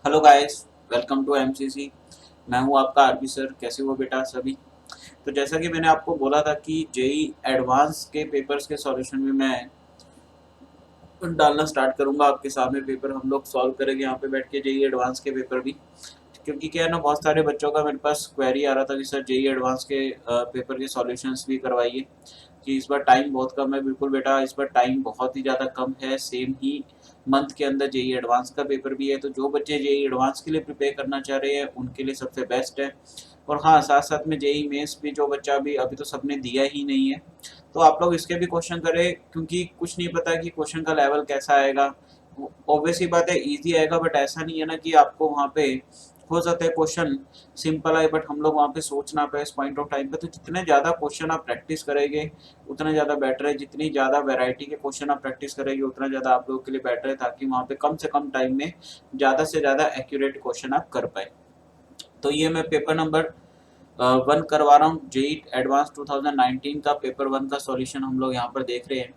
Hello guys, welcome to MCC. मैं हूं आपका आरपी सर। कैसे हो बेटा सभी? तो जैसा कि मैंने आपको बोला था कि जेई एडवांस के पेपर्स के सॉल्यूशन में मैं डालना स्टार्ट करूंगा। आपके सामने पेपर हम लोग सॉल्व करेंगे यहाँ पे बैठ के, जेई एडवांस के पेपर भी। क्योंकि क्या है ना, बहुत सारे बच्चों का मेरे पास क्वेरी आ रहा था कि सर जेई एडवांस के पेपर के सॉल्यूशंस भी करवाइए, कि इस बार टाइम बहुत कम है। बिल्कुल बेटा, इस बार टाइम बहुत ही ज़्यादा कम है। सेम ही मंथ के अंदर जेई एडवांस का पेपर भी है, तो जो बच्चे जेई एडवांस के लिए प्रिपेयर करना चाह रहे हैं उनके लिए सबसे बेस्ट है। और हाँ, साथ साथ में जेई मेंस भी, जो बच्चा भी अभी तो सबने दिया ही नहीं है, तो आप लोग इसके भी क्वेश्चन करें, क्योंकि कुछ नहीं पता कि क्वेश्चन का लेवल कैसा आएगा। ऑब्वियस ही बात है, इजी आएगा, बट ऐसा नहीं है ना कि आपको वहाँ पे हो सकता है क्वेश्चन सिंपल आए बट हम लोग वहाँ पे सोच ना पाए इस पॉइंट ऑफ टाइम पे। तो जितने ज़्यादा क्वेश्चन आप प्रैक्टिस करेंगे उतना ज़्यादा बेटर है। जितनी ज़्यादा वैरायटी के क्वेश्चन आप प्रैक्टिस करेंगे उतना ज़्यादा आप लोगों के लिए बेटर है, ताकि वहाँ पे कम से कम टाइम में ज़्यादा से ज़्यादा एक्यूरेट क्वेश्चन आप कर पाए। तो ये मैं पेपर नंबर 1 करवा रहा हूँ। जेई एडवांस 2019 का पेपर 1 का सॉल्यूशन हम लोग यहाँ पर देख रहे हैं।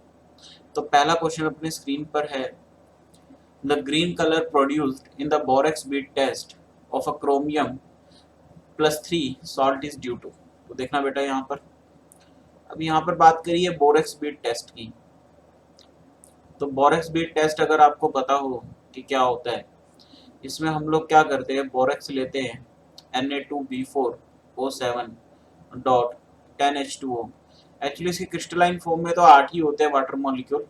तो पहला क्वेश्चन अपने स्क्रीन पर है। The green colour produced in the borax bead test of a chromium +3 salt is due to. तो देखना बेटा यहाँ पर, अब यहाँ पर बात करिए बोरेक्स बीट टेस्ट की। तो बोरेक्स बीट टेस्ट अगर आपको पता हो कि क्या होता है, इसमें हम लोग क्या करते हैं, बोरेक्स लेते हैं Na2B4O7 डॉट 10H2O। एक्चुअली इसकी क्रिस्टलाइन फॉर्म में तो 8 ही होते हैं वाटर मॉलिक्यूल।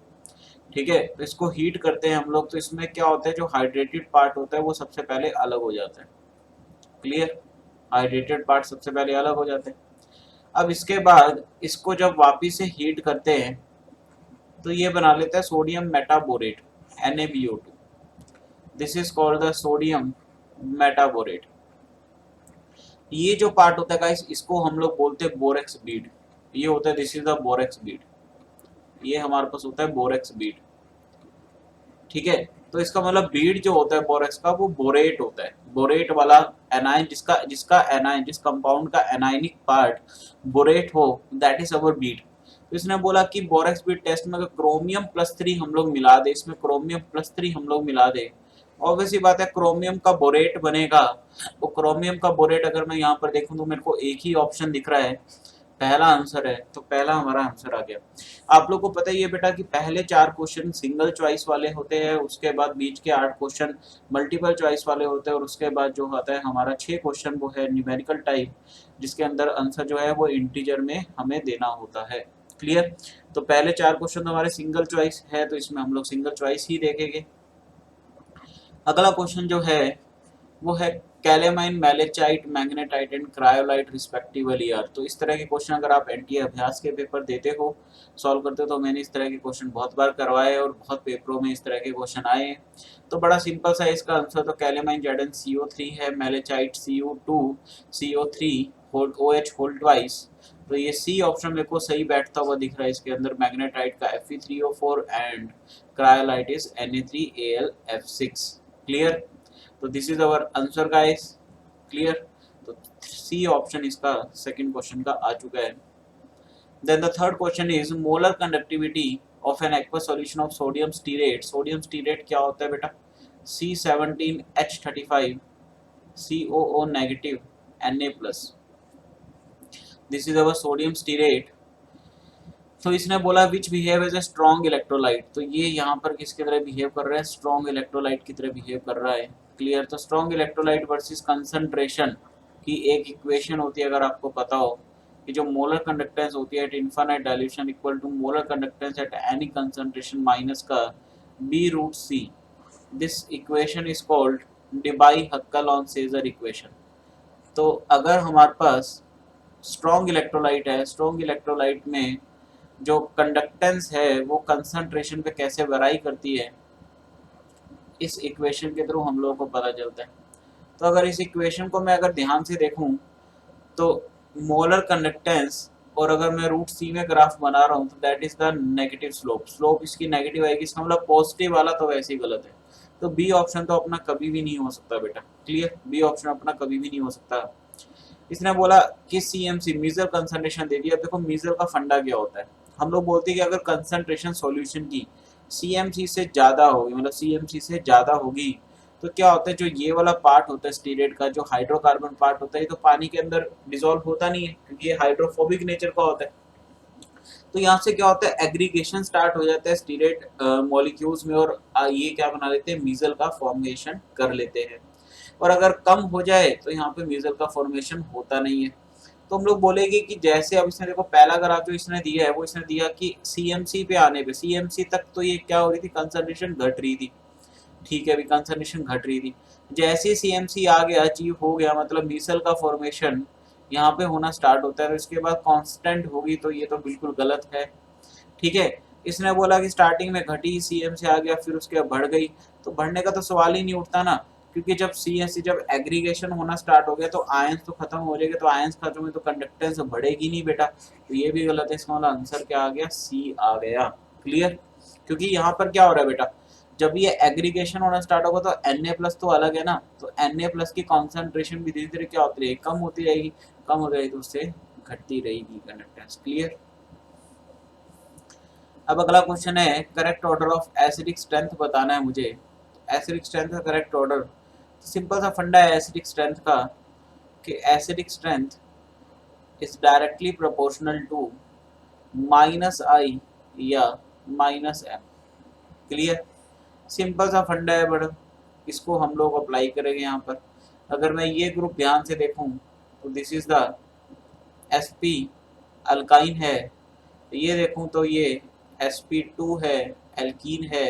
ठीक है, तो इसको हीट करते हैं हम लोग, तो इसमें क्या होता है, जो हाइड्रेटेड पार्ट होता है वो सबसे पहले अलग हो जाता है। क्लियर? हाइड्रेटेड पार्ट सबसे पहले अलग हो जाते हैं। अब इसके बाद इसको जब वापिस से हीट करते हैं तो ये बना लेता है sodium metaborate NaBO2। This is called the sodium metaborate. ये जो पार्ट होता है गाइस, इसको हम लोग बोलते हैं बोरेक्स बीड। ये होता है, this is the borax bead. ये हमारे पास होता है बोरेक्स बीड। ठीक है, तो इसका मतलब बीड जो होता है बोरेक्स का, वो बोरेट होता है। बोरेट वाला एनाइन, जिसका जिसका एनाइन, जिस कंपाउंड का एनाइनिक पार्ट बोरेट हो, दैट इज अवर बीड। तो इसने बोला कि बोरेक्स बीड टेस्ट में अगर क्रोमियम +3 हम लोग मिला दे, इसमें क्रोमियम +3 हम लोग मिला दे, ऑब्वियसली बात है क्रोमियम का बोरेट बनेगा। वो क्रोमियम का बोरेट अगर मैं यहाँ पर देखूँ तो मेरे को एक ही ऑप्शन दिख रहा है, पहला आंसर है। तो पहला हमारा आंसर आ गया। आप लोग को पता ही है बेटा कि पहले 4 क्वेश्चन सिंगल चॉइस वाले होते हैं, उसके बाद बीच के 8 क्वेश्चन मल्टीपल चॉइस वाले होते हैं, और उसके बाद जो होता है हमारा 6 क्वेश्चन वो है न्यूमेरिकल टाइप, जिसके अंदर आंसर जो है वो इंटीजर में हमें देना होता है। क्लियर? तो पहले 4 क्वेश्चन तो हमारे सिंगल चॉइस है, तो इसमें हम लोग सिंगल चॉइस ही देखेंगे। अगला क्वेश्चन जो है वो है calamine, malachite, magnetite and cryolite respectively are. तो इस तरह के क्वेश्चन अगर आप एनटीए अभ्यास के पेपर देते हो, सॉल्व करते हो, तो मैंने इस तरह के क्वेश्चन बहुत बार करवाए और बहुत पेपरों में इस तरह के क्वेश्चन आए हैं। तो बड़ा सिंपल सा इसका आंसर तो कैलेमाइन ZnCO3 है, मैलेचाइट Cu2CO3 OH होल ट्वाइस। तो ये सी ऑप्शन मेरे को सही बैठता हुआ दिख रहा है इसके अंदर। मैग्नेटाइट का Fe3O4 and cryolite is Na3AlF6। Clear? तो this is our answer guys. Clear? तो सी ऑप्शन इसका सेकंड क्वेश्चन का आ चुका है। Then the third question is molar conductivity of an aqueous solution of sodium stearate. Sodium stearate क्या होता है बेटा? C17H35 COO negative Na+। This is our sodium stearate. तो इसने बोला which behave as a strong electrolyte. तो ये यहाँ पर किसकी तरह बिहेव कर रहा है? स्ट्रॉन्ग इलेक्ट्रोलाइट की तरह बिहेव कर रहा है। क्लियर? तो स्ट्रॉन्ग इलेक्ट्रोलाइट वर्सेस कंसंट्रेशन की एक इक्वेशन होती है, अगर आपको पता हो, कि जो मोलर कंडक्टेंस होती है at infinite dilution equal to molar conductance at any concentration minus का B√C। This equation is called Debye Huckel Onsager equation. तो अगर हमारे पास स्ट्रॉन्ग इलेक्ट्रोलाइट है, स्ट्रॉन्ग इलेक्ट्रोलाइट में जो कंडक्टेंस है वो कंसंट्रेशन पे कैसे वेराई करती है, इस इक्वेशन के थ्रू हम लोगों को पता चलता है। तो अगर इस इक्वेशन को मैं अगर ध्यान से देखूं, तो मोलर कंडक्टेंस, और अगर मैं √C में ग्राफ बना रहा हूँ, तो that is the negative slope. Slope इसकी नेगेटिव आएगी, इसका मतलब पॉजिटिव वाला तो वैसे ही गलत है। तो बी ऑप्शन तो अपना कभी भी नहीं हो सकता बेटा। क्लियर? बी ऑप्शन अपना कभी भी नहीं हो सकता। इसने बोला कि CMC मीजर कंसंट्रेशन दे दिया। देखो मीजर का फंडा क्या होता है, हम लोग बोलते हैं कि अगर कंसंट्रेशन सॉल्यूशन की CMC से ज़्यादा होगी, मतलब CMC से ज़्यादा होगी, तो क्या होता है, जो ये वाला पार्ट होता है स्टीरेट का, जो हाइड्रोकार्बन पार्ट होता है, ये तो पानी के अंदर डिसॉल्व होता नहीं है क्योंकि ये हाइड्रोफोबिक नेचर का होता है। तो यहाँ से क्या होता है, एग्रीगेशन स्टार्ट हो जाता है स्टीरेट मॉलिक्यूल्स में, और ये क्या बना लेते हैं, मीजल का फॉर्मेशन कर लेते हैं। और अगर कम हो जाए तो यहाँ पे मीजल का फॉर्मेशन होता नहीं है। तो हम लोग बोलेंगे कि जैसे अब इसने देखो पहला ग्राफ जो इसने दिया है वो इसने दिया कि सीएमसी पे आने पे, सीएमसी तक तो ये क्या हो रही थी, कंसंट्रेशन घट रही थी। ठीक है, अभी कंसंट्रेशन घट रही थी। जैसे सीएमसी आ गया, अचीव हो गया, मतलब मीसल का फॉर्मेशन यहाँ पे होना स्टार्ट होता है, तो इसके बाद कांस्टेंट होगी, तो ये तो बिल्कुल गलत है। ठीक है, इसने बोला कि स्टार्टिंग में घटी, सीएम से आ गया, फिर उसके बाद बढ़ गई, तो बढ़ने का तो सवाल ही नहीं उठता ना, क्योंकि जब सीएससी जब एग्रीगेशन होना स्टार्ट हो गया तो आयंस तो खत्म हो जाएगा, तो आयंस खत्म हुए तो कंडक्टेंस बढ़ेगी नहीं बेटा, तो ये भी गलत है। इसका मतलब आंसर क्या आ गया, सी आ गया। क्लियर, क्योंकि यहाँ पर क्या हो रहा है बेटा, जब ये एग्रीगेशन होना स्टार्ट होगा तो Na+ तो अलग है ना, तो Na+ की कॉन्सेंट्रेशन भी धीरे धीरे क्या होती रहेगी, कम होती रहेगी, कम हो जाएगी तो उससे घटती रहेगी कंडक्टेंस। क्लियर। अब अगला क्वेश्चन है, correct order of acidic strength बताना है मुझे। एसिडिक स्ट्रेंथ का करेक्ट ऑर्डर, सिंपल सा फंडा है एसिडिक स्ट्रेंथ का कि acidic strength is directly proportional to -I या -M। क्लियर, सिंपल सा फंडा है बड़ा, इसको हम लोग अप्लाई करेंगे यहाँ पर। अगर मैं ये ग्रुप ध्यान से देखूं तो this is the sp alkyne है, ये देखूं तो ये sp2 है, एल्कीन है,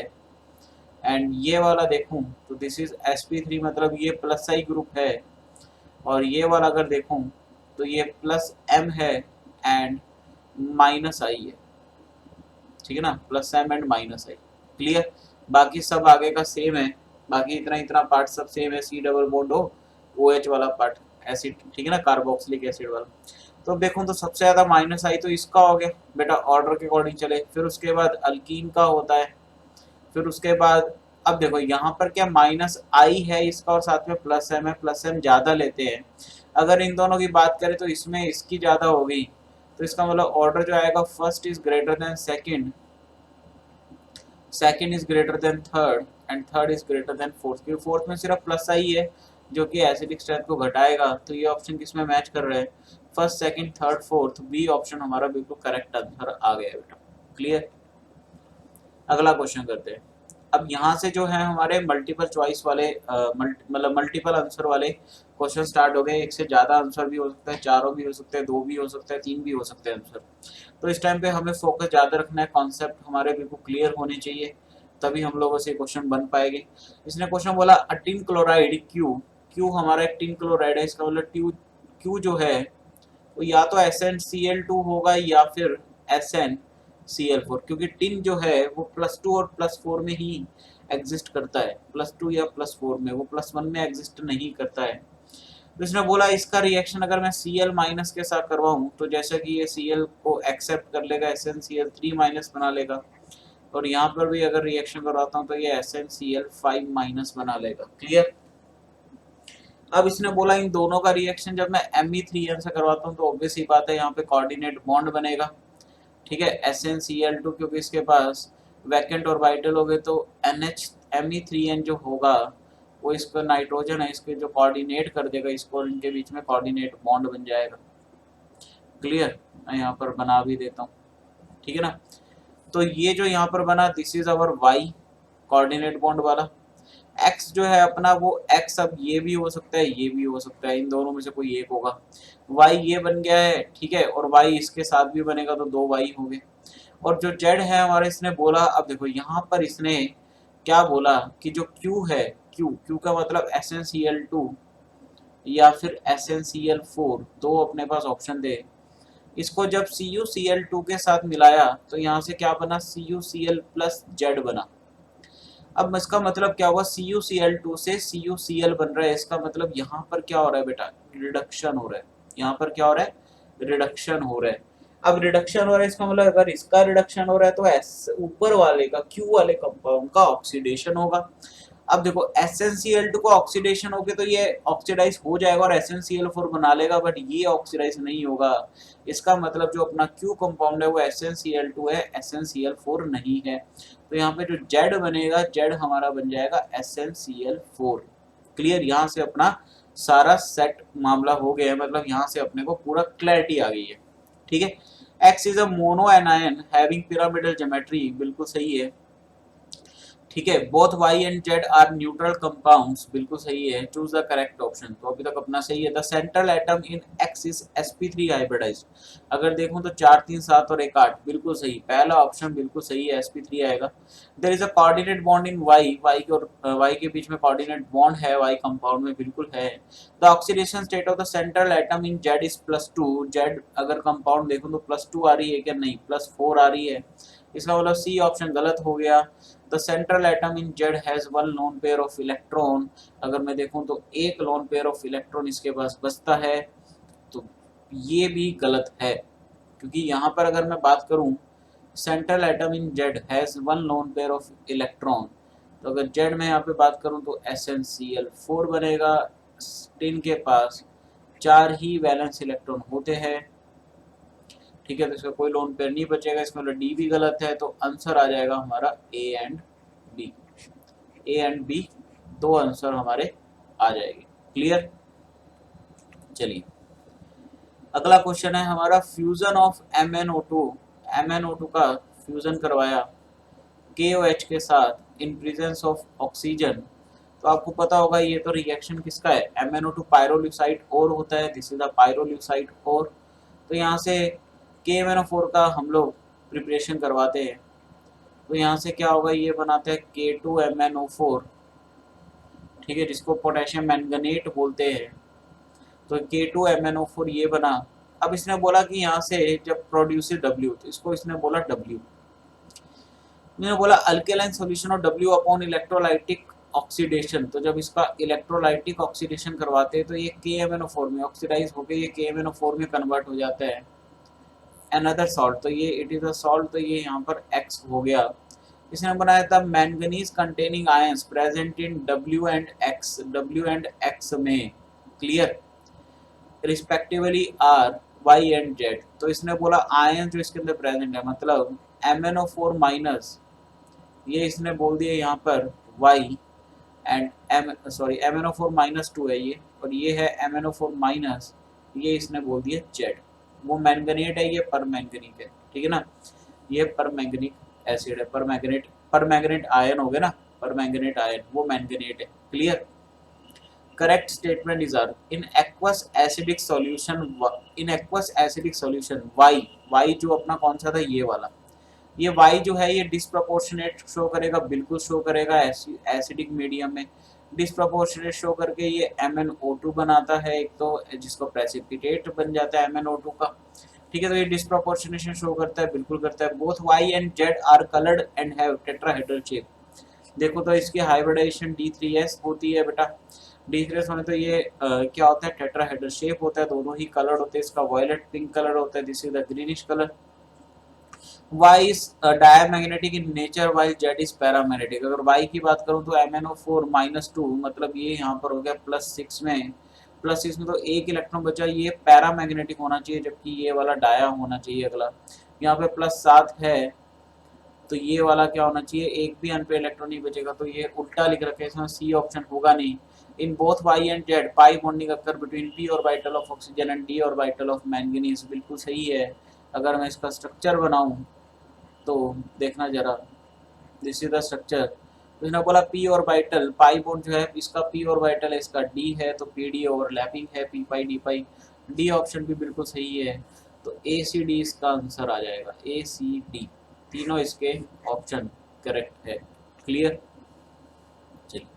एंड ये वाला देखूं तो दिस इज sp3, मतलब ये प्लस आई ग्रुप है, और ये वाला अगर देखूं तो ये प्लस m है एंड माइनस आई है। ठीक है ना, plus m and minus I. Clear, बाकी सब आगे का सेम है, बाकी इतना इतना पार्ट सब सेम है, सी डबल बॉन्ड हो, ओ एच वाला पार्ट एसिड, ठीक है ना, कार्बोक्सिलिक एसिड वाला। तो देखो तो सबसे ज्यादा माइनस आई तो इसका हो गया बेटा, ऑर्डर के अकॉर्डिंग चले, फिर उसके बाद अल्कीन का होता है, फिर उसके बाद अब देखो यहाँ पर क्या -I है इसका और साथ में प्लस m है, प्लस m ज्यादा लेते हैं। अगर इन दोनों की बात करें तो इसमें इसकी ज्यादा हो गई, तो इसका मतलब ऑर्डर जो आएगा, first is greater than second, second is greater than third, and third is greater than fourth, क्योंकि फोर्थ में सिर्फ प्लस I है जो कि एसिडिक स्ट्रेंथ को घटाएगा। तो ये ऑप्शन किसमें मैच कर रहे हैं, first second third fourth, B option हमारा बिल्कुल करेक्ट आंसर आ गया बेटा। क्लियर, अगला क्वेश्चन करते हैं। अब यहाँ से जो है हमारे मल्टीपल चॉइस वाले मतलब मल्टीपल आंसर वाले क्वेश्चन स्टार्ट हो गए। एक से ज़्यादा आंसर भी हो सकता है, चारों भी हो सकते हैं, दो भी हो सकते हैं, तीन भी हो सकते हैं आंसर। तो इस टाइम पे हमें फोकस ज़्यादा रखना है, कॉन्सेप्ट हमारे बिल्कुल क्लियर होने चाहिए, तभी हम लोगों से क्वेश्चन बन पाएंगे। इसने क्वेश्चन बोला टिन क्लोराइड क्यू, क्यू हमारा एक टिन क्लोराइड है, इसका मतलब क्यू जो है वो या तो SnCl2 होगा या फिर SnCl4, क्योंकि टिन जो है वो +2 और +4 में ही एग्जिस्ट करता है, +2 या +4 में, वो +1 में एग्जिस्ट नहीं करता है। तो इसने बोला इसका रिएक्शन अगर मैं Cl- के साथ करवाऊं तो जैसा कि ये Cl को एक्सेप्ट कर लेगा, SnCl3- बना लेगा, और यहाँ पर भी अगर रिएक्शन करवाता हूँ तो ये SnCl5- बना लेगा। क्लियर, अब इसने बोला इन दोनों का रिएक्शन जब मैं Me3n से करवाता हूँ तो ऑब्वियस ही बात है यहाँ पे कोऑर्डिनेट बॉन्ड बनेगा। ठीक है, SnCl2 क्योंकि इसके पास वैकेंट और वाइटल हो गए तो Me3n जो होगा वो इसका नाइट्रोजन है, इसके जो कोऑर्डिनेट कर देगा, इसको इनके बीच में कोऑर्डिनेट बॉन्ड बन जाएगा। क्लियर, मैं यहाँ पर बना भी देता हूँ, ठीक है ना। तो ये जो यहाँ पर बना this is our Y coordinate bond वाला। एक्स जो है अपना वो एक्स, अब ये भी हो सकता है ये भी हो सकता है, इन दोनों में से कोई एक होगा। वाई ये बन गया है, ठीक है, और वाई इसके साथ भी बनेगा तो दो वाई हो गए। और जो जेड है हमारे, इसने बोला, अब देखो यहाँ पर इसने क्या बोला कि जो क्यू है, क्यू का मतलब SnCl2 या फिर SnCl4, दो अपने पास ऑप्शन दे। इसको जब CuCl2 के साथ मिलाया तो यहाँ से क्या बना, CuCl+Z बना। अब इसका मतलब क्या हुआ, CuCl2 से CuCl बन रहा है, इसका मतलब यहाँ पर क्या हो रहा है बेटा, रिडक्शन हो रहा है। यहाँ पर क्या हो रहा है, रिडक्शन हो रहा है। अब रिडक्शन हो रहा है, इसका मतलब अगर इसका रिडक्शन हो रहा है तो ऊपर वाले का, Q वाले कंपाउंड का ऑक्सीडेशन होगा। अब देखो SnCl2 को ऑक्सीडेशन होके तो ये ऑक्सीडाइज हो जाएगा और SnCl4 बना लेगा, बट ये ऑक्सीडाइज नहीं होगा। इसका मतलब जो अपना Q कंपाउंड है वो SnCl2 है, SnCl4 नहीं है। तो यहाँ पे जो Z बनेगा, Z हमारा बन जाएगा SnCl4। क्लियर, यहाँ से अपना सारा सेट मामला हो गया है, मतलब यहाँ से अपने को पूरा क्लैरिटी आ गई है। ठीक है, X is a mono anion having pyramidal geometry, बिल्कुल सही है। ठीक है, both Y and Z are neutral compounds, बिल्कुल सही है। चूज द करेक्ट ऑप्शन, तो अभी तक अपना सही है। The central atom in X is sp3 hybridised. अगर देखूं तो 4 3 7 और 1 8, बिल्कुल सही, पहला ऑप्शन बिल्कुल सही है, sp3 आएगा। There is a coordinate bond in Y, Y और वाई के बीच में कोऑर्डिनेट बॉन्ड है वाई कंपाउंड में, बिल्कुल है। The oxidation state of the central atom in Z is +2। Z अगर कंपाउंड देखूं तो +2 आ रही है क्या? नहीं, +4 आ रही है। इसका मतलब सी ऑप्शन गलत हो गया। The central atom in Z has one loan pair of electron. अगर मैं देखूं तो एक लोन पेयर ऑफ इलेक्ट्रॉन इसके पास बचता है, तो ये भी गलत है, क्योंकि यहाँ पर अगर मैं बात करूं central atom in Z has one loan pair of electron, तो अगर जेड में यहाँ पे बात करूं तो SnCl4 बनेगा। टिन के पास 4 ही वैलेंस इलेक्ट्रॉन होते हैं। ठीक है, तो इसका कोई लोन पेयर नहीं बचेगा, इसमें मतलब डी भी गलत है, तो आंसर आ जाएगा हमारा A and B. A and B दो आंसर हमारे आ जाएंगे। क्लियर, चलिए अगला क्वेश्चन है हमारा, फ्यूजन ऑफ MnO2। MnO2 का फ्यूजन करवाया KOH के साथ इन प्रेजेंस ऑफ ऑक्सीजन। तो आपको पता होगा ये तो रिएक्शन किसका है, MnO2 पायरोल्यूसाइड और होता है, दिस इज द पायरोल्यूसाइड और। तो यहाँ से KMnO4 का हम लोग प्रिपरेशन करवाते हैं, तो यहाँ से क्या होगा, ये बनाते हैं K2MnO4, ठीक है, जिसको पोटेशियम मैंगनेट बोलते हैं। तो K2MnO4 ये बना। अब इसने बोला कि यहाँ से जब प्रोड्यूस W, तो इसको इसने बोला W, मैंने बोला alkaline solution of W upon electrolytic oxidation. तो जब इसका इलेक्ट्रोलाइटिक ऑक्सीडेशन करवाते हैं तो ये KMnO4 में ऑक्सीडाइज होकर ये KMnO4 में कन्वर्ट हो जाता है अनदर सॉल्ट, तो ये इट इज अ सॉल्ट, तो ये यहाँ पर X हो गया। इसने बनाया था manganese containing ions present in W and X में, clear, respectively R Y and Z। तो इसने बोला आयन जो इसके अंदर प्रेजेंट है, मतलब MnO4 माइनस, ये इसने बोल दिया यहाँ पर Y एंड MnO4 -2 है ये, और ये है MnO4 माइनस, ये इसने बोल दिया Z। वो मैंगनीट है, ये परमैंगनीक है, ठीक है ना, ये परमैंगनिक एसिड है, परमैंगनेट आयन हो गया ना, परमैंगनेट आयन, वो मैंगनेट है। Clear, correct statement is are in aqueous acidic solution Y जो अपना कौन सा था, ये वाला, ये वाई जो है ये डिस्प्रोपोर्शनेट शो करेगा, बिल्कुल शो करेगा एसिडिक मीडियम में। डिस्प्रोपोर्शनेट शो करके ये MnO2 बनाता है एक तो, जिसको प्रेसिपिटेट बन जाता है MnO2 का। ठीक है, तो ये डिस्प्रोपोर्शनेशन शो करता है, बिल्कुल करता है। Both Y and Z are coloured and have tetrahedral shape. देखो तो इसकी हाइब्रिडाइजेशन D3S होती है बेटा, D3S होने तो ये क्या होता है, टेट्राहेड्रल शेप होता है, दोनों ही कलर्ड होते हैं। इसका वायलेट पिंक कलर होता है, this is the greenish colour. Y is diamagnetic in nature while Z is paramagnetic। अगर Y की बात करूं तो MnO4 -2, मतलब ये यहाँ पर हो गया +6 में, +6 में तो एक इलेक्ट्रॉन बचा, ये पैरामैग्नेटिक होना चाहिए, जबकि ये वाला डाया होना चाहिए। अगला यहाँ पे +7 है, तो ये वाला क्या होना चाहिए, एक भी अनपे इलेक्ट्रॉन नहीं बचेगा, तो ये उल्टा लिख रखे हैं, इसमें सी ऑप्शन होगा नहीं। In both Y and Z pi bonding occur between p orbital of oxygen and d orbital of manganese, बिल्कुल सही है। अगर मैं इसका स्ट्रक्चर बनाऊं तो देखना जरा, दिस इज द स्ट्रक्चर। तो इसने बोला p ऑर्बिटल, पाई बॉन्ड जो है इसका p ऑर्बिटल है, इसका d है, तो pd ओवरलैपिंग है, p पाई d पाई, d ऑप्शन भी बिल्कुल सही है। तो ACD इसका आंसर आ जाएगा, ACD, तीनों इसके ऑप्शन करेक्ट है। क्लियर, चलिए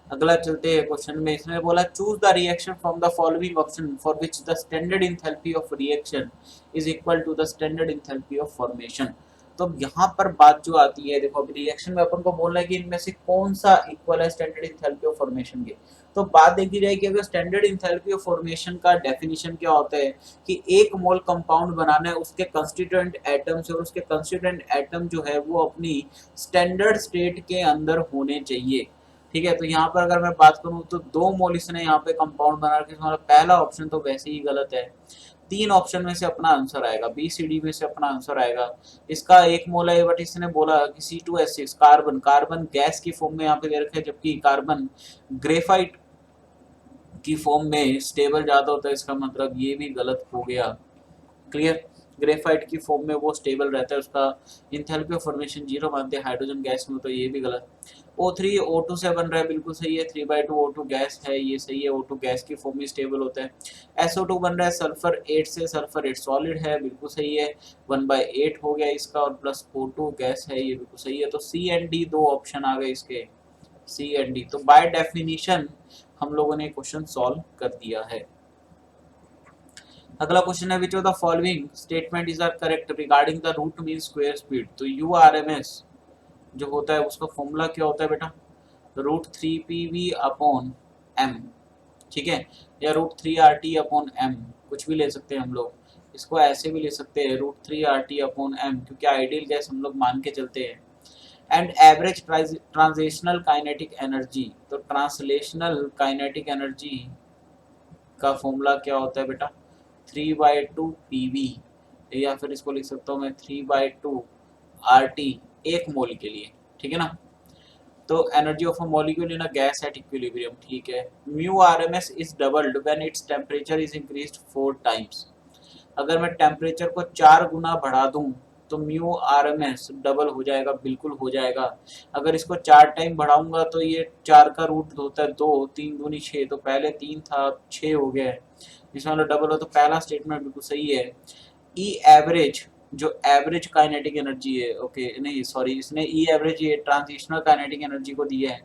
अगला चलते हैं क्वेश्चन में। इसने बोला choose the reaction from the following option for which the standard enthalpy of reaction is equal to the standard enthalpy of formation. तो यहाँ पर बात जो आती है, देखो अभी रिएक्शन में अपन को बोलना है कि इनमें से कौन सा इक्वल है स्टैंडर्ड इंथैल्पी ऑफ फॉर्मेशन के। तो बात देखी जाए कि अगर स्टैंडर्ड इंथैल्पी ऑफ फॉर्मेशन का डेफिनेशन क्या होता है कि एक मोल कंपाउंड बनाना है, उसके कंस्टिट्यूएंट एटम्स और उसके कंस्टिट्यूएंट एटम जो है वो अपनी स्टैंडर्ड स्टेट के अंदर होने चाहिए। ठीक है, तो यहाँ पर अगर मैं बात करूँ तो 2 मोल इसने यहाँ पे कंपाउंड बना रखे, हमारा पहला ऑप्शन तो वैसे ही गलत है। 3 ऑप्शन में से अपना आंसर आएगा, बी सी डी में से अपना आंसर आएगा। इसका 1 मोल है, बट इसने बोला कि C2H6 कार्बन, कार्बन गैस की फॉर्म में यहाँ पे दे रखा है, जबकि कार्बन ग्रेफाइट की फॉर्म में स्टेबल ज्यादा होता है, इसका मतलब ये भी गलत हो गया। क्लियर, ग्रेफाइट की फॉर्म में वो स्टेबल रहता है, उसका इंथैल्पी ऑफ फॉर्मेशन 0 मानते हैं हाइड्रोजन गैस में, तो ये भी गलत। O3 O2 से बन रहा है, बिल्कुल सही है। 3/2 O2 गैस है, ये सही है, O2 गैस की फॉर्म में स्टेबल होता है। SO2 बन रहा है सल्फर 8 से, सल्फर 8 सॉलिड है, बिल्कुल सही है। 1/8 हो गया इसका, और प्लस O2 गैस है, ये बिल्कुल सही है। तो सी एंड डी 2 ऑप्शन आ गए इसके, सी एंड डी। तो बाय डेफिनेशन हम लोगों ने क्वेश्चन सॉल्व कर दिया है। अगला क्वेश्चन है, which of the following statement is are correct regarding the root mean square speed. तो URMS जो होता है उसका फॉर्मूला क्या होता है बेटा, √3PV/m, ठीक है, या √3RT/m, कुछ भी ले सकते हैं हम लोग। इसको ऐसे भी ले सकते हैं √3RT/m, क्योंकि आइडियल गैस हम लोग मान के चलते हैं। And average translational kinetic energy, तो ट्रांसलेशनल काइनेटिक एनर्जी का फॉर्मूला क्या होता है बेटा, 3/2 PV, या फिर इसको लिख सकता हूँ मैं 3/2 RT 1 मोल के लिए, ठीक है ना। तो energy of a molecule in a gas at equilibrium, ठीक है। μRMS is doubled when its temperature is increased 4 times. अगर मैं टेम्परेचर को 4 गुना बढ़ा दूं तो μRMS डबल हो जाएगा, बिल्कुल हो जाएगा। अगर इसको 4 टाइम बढ़ाऊंगा तो ये 4 का रूट होता है 2, 3 दूनी 6, तो पहले 3 था 6 हो गया है, इसमें मतलब डबल हो, तो पहला स्टेटमेंट बिल्कुल सही है। ई एवरेज जो एवरेज काइनेटिक एनर्जी है, ओके नहीं सॉरी, इसने ई एवरेज ये ट्रांजिशनल काइनेटिक एनर्जी को दिया है,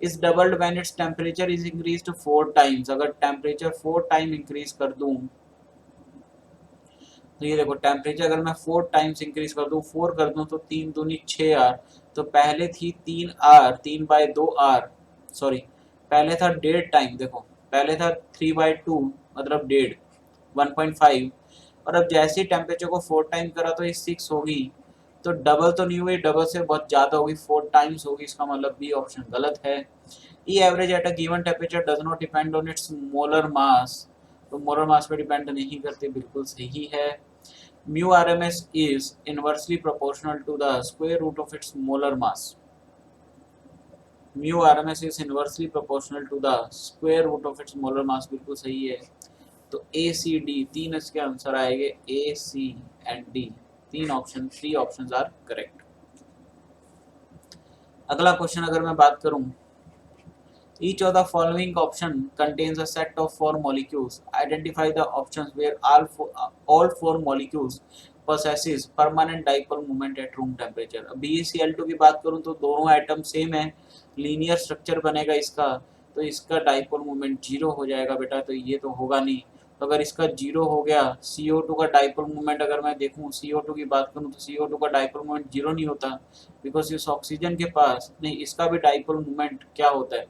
इस doubled when its temperature is increased 4 times. अगर टेम्परेचर 4 टाइम इंक्रीज कर दूं, तो ये देखो टेम्परेचर अगर मैं 4 टाइम्स इंक्रीज कर दूं, 4 कर दूं तो 3 दूनी 6 आर, तो पहले थी 3 आर, 3/2 आर, सॉरी पहले था 1.5 टाइम, देखो पहले था 3/2 मतलब 1.5, 1.5, और अब जैसे ही टेम्परेचर को 4 टाइम करा तो ये 6 होगी। तो डबल तो नहीं हुई, डबल से बहुत ज्यादा होगी, 4 टाइम्स होगी, इसका मतलब बी ऑप्शन गलत है। E average at a given temperature does not depend on its molar mass, तो मोलर मास पे डिपेंड नहीं करते, बिल्कुल सही है। μRMS is inversely proportional to the square root of its molar mass. μRMS is inversely proportional to the square root of its molar mass, बिल्कुल सही है। तो ए सी डी 3 इसके आंसर आएंगे, A C and D, 3 option, 3 options are correct. अगला question अगर मैं बात करूं, each of the following option contains a set of 4 molecules. Identify the options where all 4 molecules possesses permanent dipole moment at room temperature. BeCl2 की बात करूं तो दोनों एटम सेम है, लीनियर स्ट्रक्चर बनेगा इसका, तो इसका डाइपोल मोमेंट 0 हो जाएगा बेटा, तो ये तो होगा नहीं। तो अगर इसका 0 हो गया, CO2 का डाइपोल मोमेंट अगर मैं देखूं, CO2 की बात करूं तो CO2 का डाइपोल मोमेंट 0 नहीं होता, बिकॉज इस ऑक्सीजन के पास नहीं, इसका भी डाइपोल मोमेंट क्या होता है,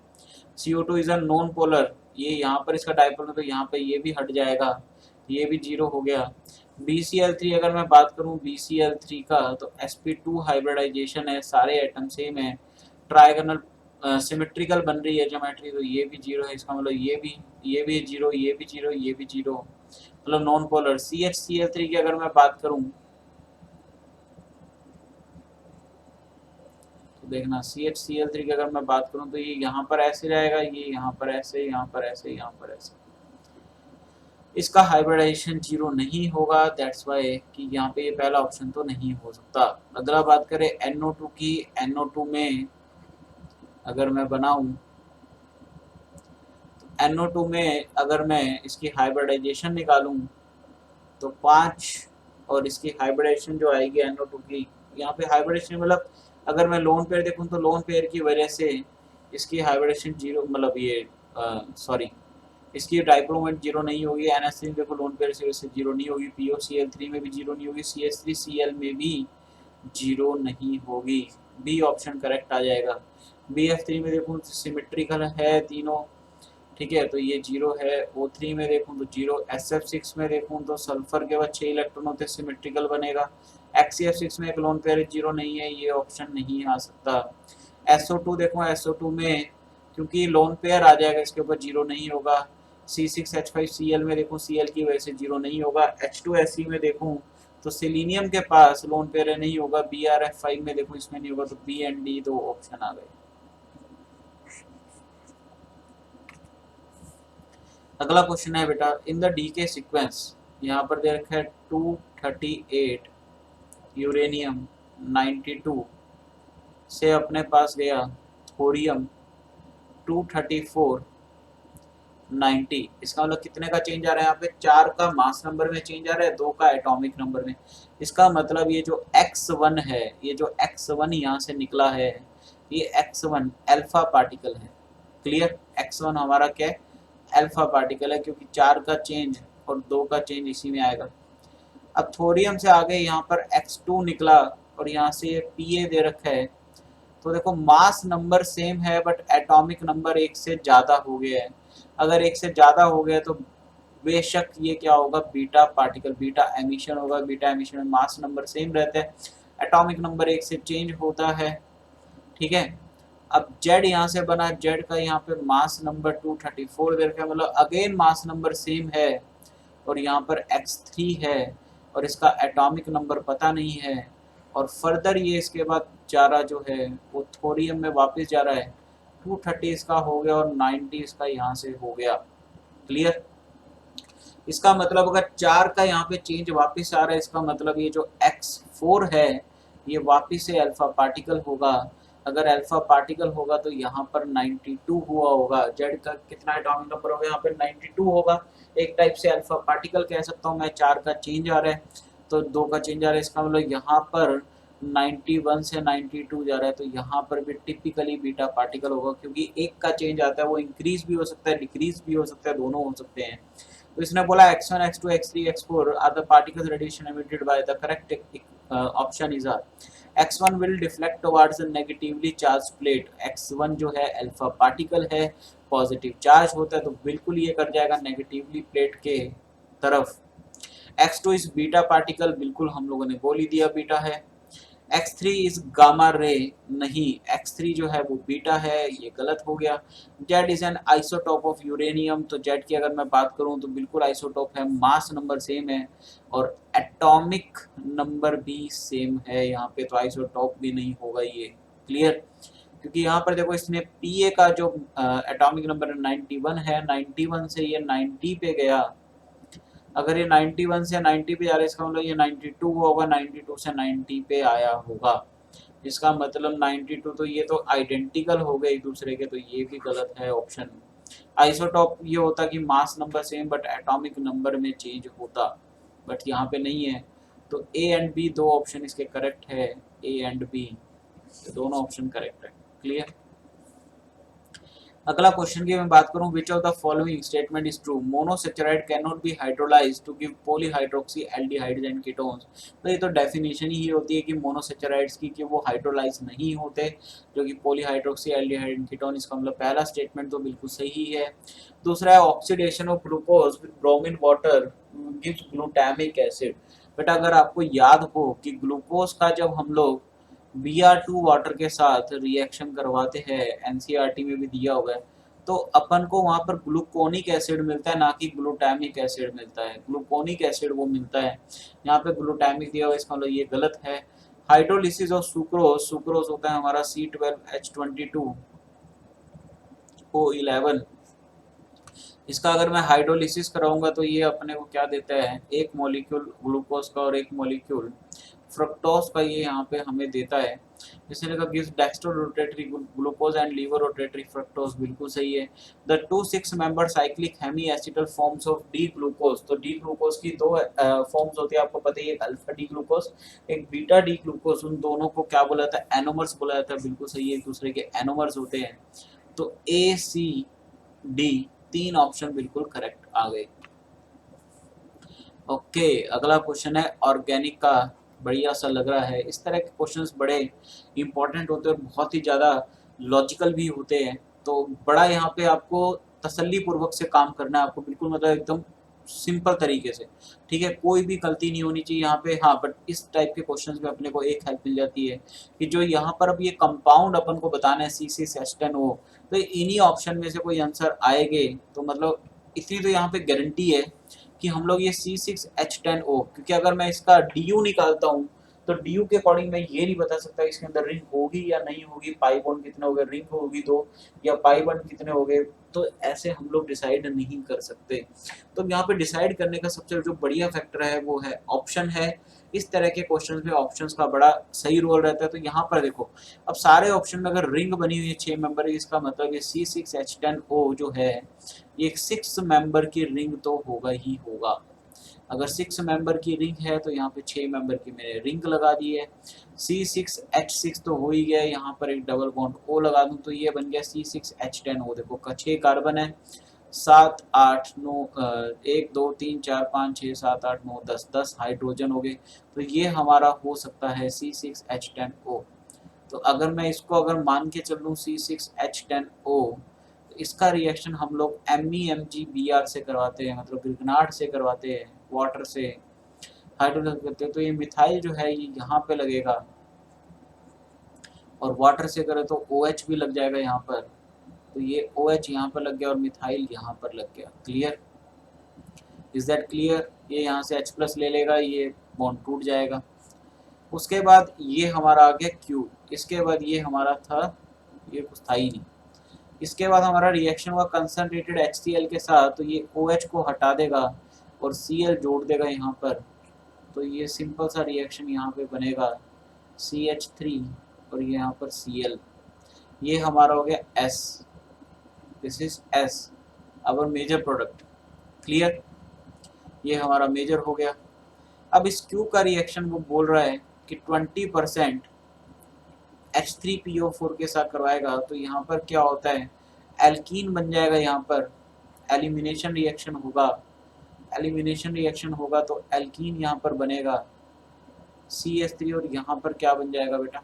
CO2 is a non polar, ये यहाँ पर इसका डाइपोल है तो यहाँ पे ये भी हट जाएगा, ये भी 0 हो गया। BCl3 अगर मैं बात करूँ BCl3 का, तो sp2 हाइब्रिडाइजेशन है, सारे एटम सेम है, ट्राइगोनल सिमेट्रिकल बन रही है ज्योमेट्री, तो ये भी 0 है, इसका मतलब ये भी 0, ये भी 0, ये भी 0, मतलब नॉन पोलर। CHCl3 की अगर मैं बात करूँ तो देखना, CHCl3 की अगर मैं बात करूं तो ये यहाँ पर ऐसे रहेगा, ये यहाँ पर ऐसे, यहाँ पर ऐसे, यहाँ पर ऐसे, इसका हाइब्रिडाइजेशन 0 नहीं होगा, दैट्स वाई कि यहाँ पे ये पहला ऑप्शन तो नहीं हो सकता। अगला बात करें NO2 की, NO2 में अगर मैं बनाऊं तो NO2 में अगर मैं इसकी हाइब्रिडाइजेशन निकालूं तो 5, और इसकी हाइब्रिडाइजेशन जो आएगी NO2 की, यहाँ पे हाइब्रिडेशन मतलब अगर मैं लोन पेयर देखूं तो लोन पेयर की वजह से इसकी हाइब्रिडेशन 0, मतलब ये सॉरी इसकी डाइपोल मोमेंट 0 नहीं होगी। NH3 देखो लोन पेयर से 0 नहीं होगी, POCl3 में भी 0 नहीं होगी, CH3Cl में भी 0 नहीं होगी, बी ऑप्शन करेक्ट आ जाएगा। BF3 में देखूँ तो सिमेट्रिकल है तीनों, ठीक है, तो ये 0 है। O3 में देखूं तो 0, SF6 में देखूं तो सल्फर के बाद 6 इलेक्ट्रॉन होते, सिमेट्रिकल बनेगा। XCF6 में एक लोन पेयर 0 नहीं है, ये ऑप्शन नहीं आ सकता। SO2 देखो, SO2 में क्योंकि लोन पेयर आ जाएगा, इसके ऊपर जीरो नहीं होगा। C6H5Cl में देखूँ Cl की वजह से जीरो नहीं होगा। H2Se में देखूँ तो सेलिनियम के पास लोन पेयर नहीं होगा। BrF5 में देखो इसमें नहीं होगा, तो बी एंड डी दो ऑप्शन आ गए। अगला क्वेश्चन है बेटा, इन द डी के सीक्वेंस, यहाँ पर दे रखा है 238 यूरेनियम 92 से अपने पास गया थोरियम 234 90। इसका मतलब कितने का चेंज आ रहा है, यहाँ पे 4 का मास नंबर में चेंज आ रहा है, 2 का एटॉमिक नंबर में। इसका मतलब ये जो x1 है, ये जो x1 यहाँ से निकला है, ये x1 अल्फा पार्टिकल है। क्लियर, x1 हमारा क्या है, अल्फा पार्टिकल है, क्योंकि 4 का चेंज और 2 का चेंज इसी में आएगा। अब थोरियम से आगे यहाँ पर x2 निकला और यहाँ से ये Pa दे रखा है, तो देखो मास नंबर सेम है बट एटॉमिक नंबर एक से ज्यादा हो गया है। अगर एक से ज्यादा हो गया तो बेशक ये क्या होगा, बीटा पार्टिकल, बीटा एमिशन होगा। बीटा एमिशन में मास नंबर सेम रहता है, एटॉमिक नंबर एक से चेंज होता है। ठीक है, अब जेड यहाँ से बना, जेड का यहाँ पे मास नंबर 234 दे रखा है, मतलब अगेन मास नंबर सेम है और यहाँ पर x3 है और इसका एटॉमिक नंबर पता नहीं है। और फर्दर ये इसके बाद जा रहा जो है वो थोरियम में वापस जा रहा है, 230 इसका हो गया और 90 इसका यहाँ से हो गया। क्लियर, इसका मतलब अगर 4 का यहाँ पे चेंज वापस आ रहा है, इसका मतलब ये जो x4 है ये वापस से अल्फा पार्टिकल होगा। अगर अल्फा पार्टिकल होगा तो यहाँ पर 92 हुआ होगा। जेड का कितना एटॉमिक नंबर होगा, यहाँ पर 92 होगा। एक टाइप से अल्फा पार्टिकल कह सकता हूँ मैं। 4 का चेंज आ रहा है तो 2 का चेंज आ रहा है, इसका मतलब यहाँ पर 91 से 92 जा रहा है, तो यहाँ पर भी टिपिकली बीटा पार्टिकल होगा, क्योंकि एक का चेंज आता है वो इंक्रीज भी हो सकता है, डिक्रीज भी हो सकता है, दोनों हो सकते हैं। तो इसने बोला x1, x2, x3, x4 are the particles radiation emitted by the correct option is R. x1 will deflect towards a negatively charged plate. x1 जो है अल्फा पार्टिकल है, पॉजिटिव चार्ज होता है, तो बिल्कुल ये कर जाएगा नेगेटिवली प्लेट के तरफ। x2 इज बीटा पार्टिकल, बिल्कुल हम लोगों ने बोल ही दिया बीटा है। x3 इज गामा रे, नहीं, x3 जो है वो बीटा है, ये गलत हो गया। Z is an isotope of uranium, तो Z की अगर मैं बात करूं तो बिल्कुल आइसोटॉप है, मास नंबर सेम है और एटॉमिक नंबर भी सेम है यहाँ पे, तो आइसोटॉप भी नहीं होगा ये। क्लियर, क्योंकि यहाँ पर देखो इसने Pa का जो एटॉमिक नंबर 91 है, 91 से ये 90 पे गया। अगर ये 91 से 90 पे जा रहा है, इसका मतलब ये 92 होगा, 92 से 90 पे आया होगा। इसका मतलब 92, तो ये तो आइडेंटिकल हो गए एक दूसरे के, तो ये भी गलत है ऑप्शन। आइसोटॉप ये होता कि mass number same but atomic number में चेंज होता, बट यहाँ पे नहीं है। तो ए एंड बी दो ऑप्शन इसके करेक्ट है, ए एंड बी, तो दोनों ऑप्शन करेक्ट है। क्लियर, अगला क्वेश्चन की मैं बात करूं, which of the following statement is true, monosaccharide can not be hydrolysed to give polyhydroxy aldehydes and ketones. तो ये तो डेफिनेशन ही होती है कि मोनोसेचराइड्स की कि वो हाइड्रोलाइज नहीं होते, जो कि पॉलीहाइड्रोक्सी एल्डिहाइड एंड कीटोन। इसका मतलब पहला स्टेटमेंट तो बिल्कुल सही है। दूसरा है oxidation of glucose with bromine water gives glutamic acid. But अगर आपको याद हो कि ग्लूकोज का जब हम लोग Br2 वाटर के साथ रिएक्शन करवाते हैं, एनसीईआरटी में भी दिया हुआ है, तो अपन को वहाँ पर ग्लूकोनिक एसिड मिलता है, ना कि ग्लूटामिक एसिड मिलता है। ग्लूकोनिक एसिड वो मिलता है, यहाँ पे ग्लूटामिक दिया हुआ है, इसका मतलब ये गलत है। हाइड्रोलिसिस ऑफ सुक्रोज, सुक्रोज होता है हमारा C12H22O11। इसका अगर मैं हाइड्रोलिसिस कराऊंगा तो ये अपने को क्या देता है, एक मॉलिक्यूल ग्लूकोज का और एक मॉलिक्यूल फ्रक्टोज का, ये यहाँ पे हमें देता है। जैसे लगा gives dextro rotatory glucose and laevo rotatory fructose, बिल्कुल सही है। The 2 6 member cyclic hemi acetal forms of D glucose, तो डी ग्लूकोज की दो फॉर्म्स होती है, आपको पता ही है, एक अल्फा डी ग्लूकोज, एक बीटा डी ग्लूकोज। उन दोनों को क्या बोला जाता है, एनोमर्स बोला जाता है, बिल्कुल सही है, एक दूसरे के एनोमर्स होते हैं। तो ए सी डी तीन ऑप्शन बिल्कुल करेक्ट आ गए। ओके, अगला क्वेश्चन है ऑर्गेनिक का, बढ़िया सा लग रहा है। इस तरह के क्वेश्चंस बड़े इंपॉर्टेंट होते हैं और बहुत ही ज़्यादा लॉजिकल भी होते हैं, तो बड़ा यहाँ पे आपको तसल्ली पूर्वक से काम करना है, आपको बिल्कुल मतलब एकदम सिंपल तरीके से, ठीक है, कोई भी गलती नहीं होनी चाहिए यहाँ पे। हाँ, बट इस टाइप के क्वेश्चंस में अपने को एक हेल्प मिल जाती है कि जो यहाँ पर अब ये कंपाउंड अपन को बताना है C6H10O, तो इन्हीं ऑप्शन में से कोई आंसर आएंगे, तो मतलब इतनी तो यहाँ पे गारंटी है कि हम लोग ये C6H10O, क्योंकि अगर मैं इसका DU निकालता हूँ तो DU के अकॉर्डिंग मैं ये नहीं बता सकता इसके अंदर रिंग होगी या नहीं होगी, पाई बॉन्ड कितने हो गए, रिंग होगी तो, या पाई बॉन्ड कितने हो गए, तो ऐसे हम लोग डिसाइड नहीं कर सकते। तो यहाँ पे डिसाइड करने का सबसे जो बढ़िया फैक्टर है वो है ऑप्शन है। इस तरह के क्वेश्चंस में ऑप्शंस का बड़ा सही रोल रहता है। तो यहाँ पर देखो, अब सारे ऑप्शन में अगर रिंग बनी हुई है 6 मेंबर, इसका मतलब ये C6H10O जो है ये 6 मेंबर की रिंग तो होगा ही होगा। अगर 6 मेंबर की रिंग है तो यहाँ पे 6 मेंबर की मैंने रिंग लगा दी है। C6H6 तो हो ही गया, यहाँ पर एक डबल बॉन्ड O लगा दूं तो ये बन गया C6H10O। देखो 6 कार्बन है, 7 8 9 1 2 3 4 5 6 7 8 9 10 हाइड्रोजन हो गए, तो ये हमारा हो सकता है C6H10O। तो अगर मैं इसको अगर मान के चल लूँ C6H10O, तो इसका रिएक्शन हम लोग MEMgBr से करवाते हैं, मतलब ग्रिगनार्ड से करवाते हैं, वाटर से हाइड्रोजन करते हैं, तो ये मिथाइल जो है ये यहाँ पे लगेगा, और वाटर से करें तो OH भी लग जाएगा यहाँ पर, तो ये OH यहाँ पर लग गया और मिथाइल यहाँ पर लग गया। Clear, is that clear? ये यहाँ से H+ ले लेगा, ये बॉन्ड टूट जाएगा। उसके बाद ये हमारा आ गया Q, इसके बाद ये हमारा था, ये कुछ था ही नहीं। इसके बाद हमारा रिएक्शन हुआ कंसनट्रेटेड HCl के साथ, तो ये OH को हटा देगा और Cl जोड़ देगा यहाँ पर, तो ये सिंपल सा रिएक्शन यहाँ पे बनेगा CH3 और ये यहाँ पर Cl, ये हमारा हो गया S, this is S our major product. Clear, ये हमारा मेजर हो गया। अब इस Q का रिएक्शन वो बोल रहा है कि 20% H3PO4 के साथ करवाएगा, तो यहाँ पर क्या होता है, एल्कीन बन जाएगा, यहाँ पर एलिमिनेशन रिएक्शन होगा। एलिमिनेशन रिएक्शन होगा तो एल्कीन यहाँ पर बनेगा CH3, और यहाँ पर क्या बन जाएगा बेटा,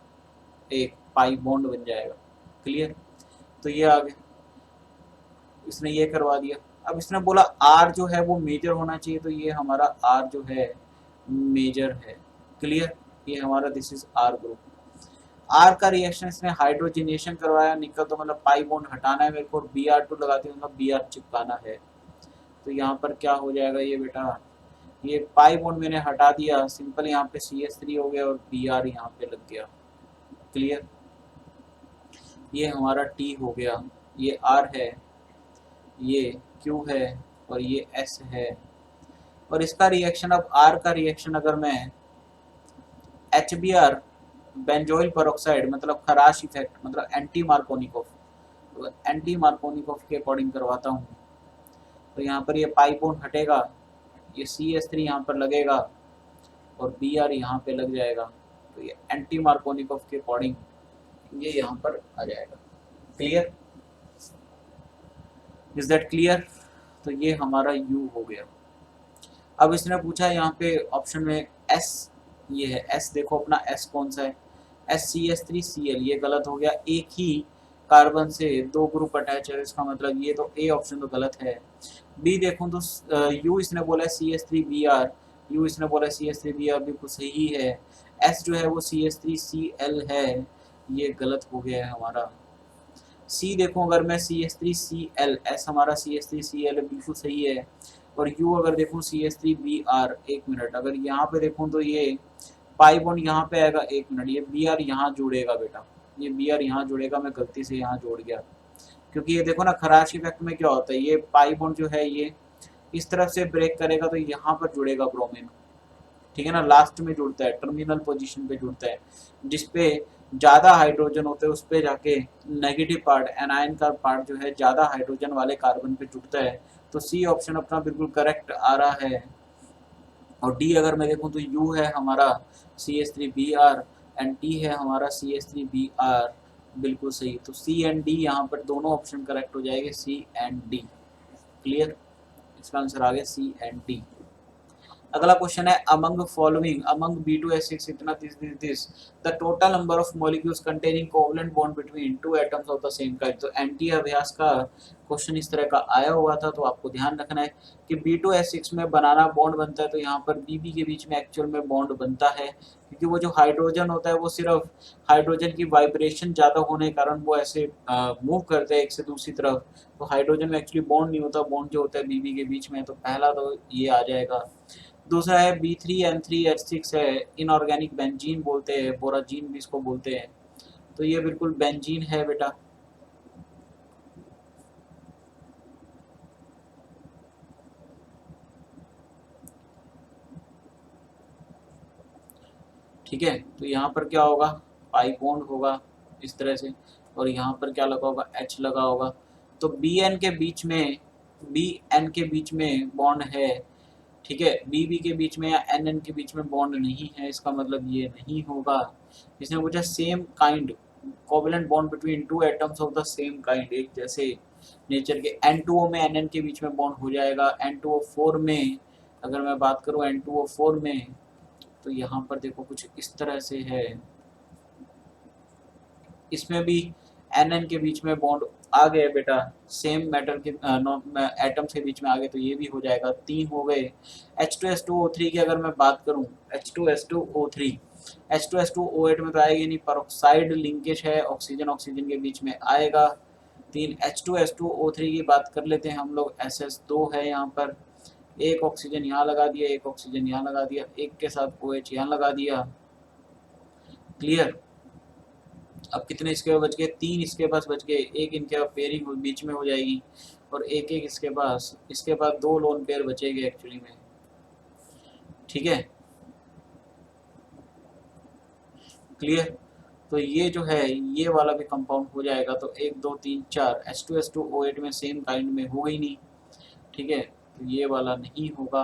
एक पाई बॉन्ड बन जाएगा। क्लियर, तो ये आ गया, इसने ये करवा दिया। अब इसने बोला R जो है वो मेजर होना चाहिए, तो ये हमारा R जो है मेजर है। क्लियर, ये हमारा this is R group. R का रिएक्शन इसने हाइड्रोजनेशन करवाया, निकल तो मतलब पाई बॉन्ड हटाना है मेरे को, Br2 लगाते हैं मतलब Br चिपकाना है, तो यहाँ पर क्या हो जाएगा ये बेटा, ये पाई बॉन्ड मैंने हटा दिया, सिंपल यहाँ पे CH3 हो गया और Br यहाँ पे लग गया। क्लियर, ये हमारा T हो गया, ये R है, ये Q है और ये S है। और इसका रिएक्शन, अब R का रिएक्शन अगर मैं HBr बेंजोइल पेरोक्साइड मतलब खराश इफेक्ट मतलब एंटी मार्कोनिकोव, तो एंटी मार्कोनिकोव के अकॉर्डिंग करवाता हूँ, तो यहाँ पर ये पाई बॉन्ड हटेगा, ये CH3 यहाँ पर लगेगा और Br यहाँ पे लग जाएगा, तो ये एंटी मार्कोनिकोव के अकॉर्डिंग ये यहाँ पर आ जाएगा। Clear, is that clear? तो ये हमारा U हो गया। अब इसने पूछा यहाँ पे ऑप्शन में S, ये है S, देखो अपना S कौन सा है, SCH3Cl, ये गलत हो गया, एक ही कार्बन से 2 ग्रुप अटैच है, इसका मतलब ये तो A ऑप्शन तो गलत है। B देखूं तो U इसने बोला है CH3Br, U इसने बोला है CH3Br, बिल्कुल सही है। S जो है वो CH3Cl है, ये गलत हो गया है हमारा। C देखो अगर मैं CH3Cl, S हमारा CH3Cl बिल्कुल सही है, और U अगर देखूं CH3Br, एक मिनट, अगर यहाँ पे देखूं तो ये पाई बॉन्ड यहाँ पे आएगा, एक मिनट, ये Br यहाँ जुड़ेगा बेटा, ये Br यहाँ जुड़ेगा, मैं गलती से यहाँ जोड़ गया, क्योंकि ये देखो ना खराश इफेक्ट में क्या होता है, ये पाई बॉन्ड जो है ये इस तरफ से ब्रेक करेगा तो यहाँ पर जुड़ेगा ब्रोमीन, ठीक है ना, लास्ट में जुड़ता है, टर्मिनल पोजीशन पे जुड़ता है, जिसपे ज़्यादा हाइड्रोजन होते हैं उस पर जाके नेगेटिव पार्ट, एनायन का पार्ट जो है ज़्यादा हाइड्रोजन वाले कार्बन पे जुड़ता है। तो सी ऑप्शन अपना बिल्कुल करेक्ट आ रहा है। और डी अगर मैं देखूं तो यू है हमारा CH3Br एंड टी है हमारा CH3Br, बिल्कुल सही। तो सी एंड डी यहाँ पर दोनों ऑप्शन करेक्ट हो जाएंगे, सी एंड डी। क्लियर, इसका आंसर आ गया सी एंड डी। अगला क्वेश्चन है अमंग फॉलोइंग, अमंग B2H6 इतना this the total number of molecules containing covalent bond between two atoms of the same kind. तो एंटी अभ्यास का क्वेश्चन इस तरह का आया हुआ था, तो आपको ध्यान रखना है कि B2S6 में बनाना बॉन्ड बनता है, तो यहाँ पर BB के बीच में एक्चुअल में बॉन्ड बनता है, क्योंकि वो जो हाइड्रोजन होता है वो सिर्फ हाइड्रोजन की वाइब्रेशन ज़्यादा होने के कारण वो ऐसे मूव करते हैं एक से दूसरी तरफ, तो हाइड्रोजन में एक्चुअली बॉन्ड नहीं होता, बॉन्ड जो होता है BB के बीच में, तो पहला तो ये आ जाएगा। दूसरा है B3N3H6 है, इनऑर्गेनिक बेंजीन बोलते हैं, बोराजीन भी इसको बोलते हैं, तो ये बिल्कुल बेंजीन है बेटा। ठीक है, तो यहाँ पर क्या होगा, पाई बॉन्ड होगा इस तरह से, और यहाँ पर क्या लगा होगा, H लगा होगा, तो बी एन के बीच में बॉन्ड है, ठीक है, बी के बीच में या एन के बीच में बॉन्ड नहीं है, इसका मतलब ये नहीं होगा। इसने पूछा same kind covalent bond between two atoms of the same kind, एक जैसे नेचर के, N2O में Nn के बीच में बॉन्ड हो जाएगा, N2O4 में अगर मैं बात करूँ N2O4 में, तो यहाँ पर देखो कुछ इस तरह से है, इसमें भी Nn के बीच में बॉन्ड आ गए बेटा, सेम मेटल के एटम्स के बीच में आ गए, तो ये भी हो जाएगा, 3 हो गए। H2S2O3 की अगर मैं बात करूं, H2S2O3 H2S2O8 में तो आएगी नहीं, परऑक्साइड लिंकेज है, ऑक्सीजन ऑक्सीजन के बीच में आएगा। 3 H2S2O3 की बात कर लेते हैं हम लोग, SS2 है यहाँ पर, एक ऑक्सीजन यहाँ लगा दिया, एक ऑक्सीजन यहाँ लगा दिया, एक के साथ OH यहाँ लगा दिया, क्लियर। अब कितने इसके बच गए, 3 इसके पास बच गए, एक इनके पेयरिंग बीच में हो जाएगी, और एक एक इसके पास, इसके बाद 2 लोन पेयर बचेंगे एक्चुअली में, ठीक है, क्लियर। तो ये जो है ये वाला भी कंपाउंड हो जाएगा, तो 1 2 3 4 H2S2O8 में सेम काइंड में हो ही नहीं, ठीक है, तो ये वाला नहीं होगा,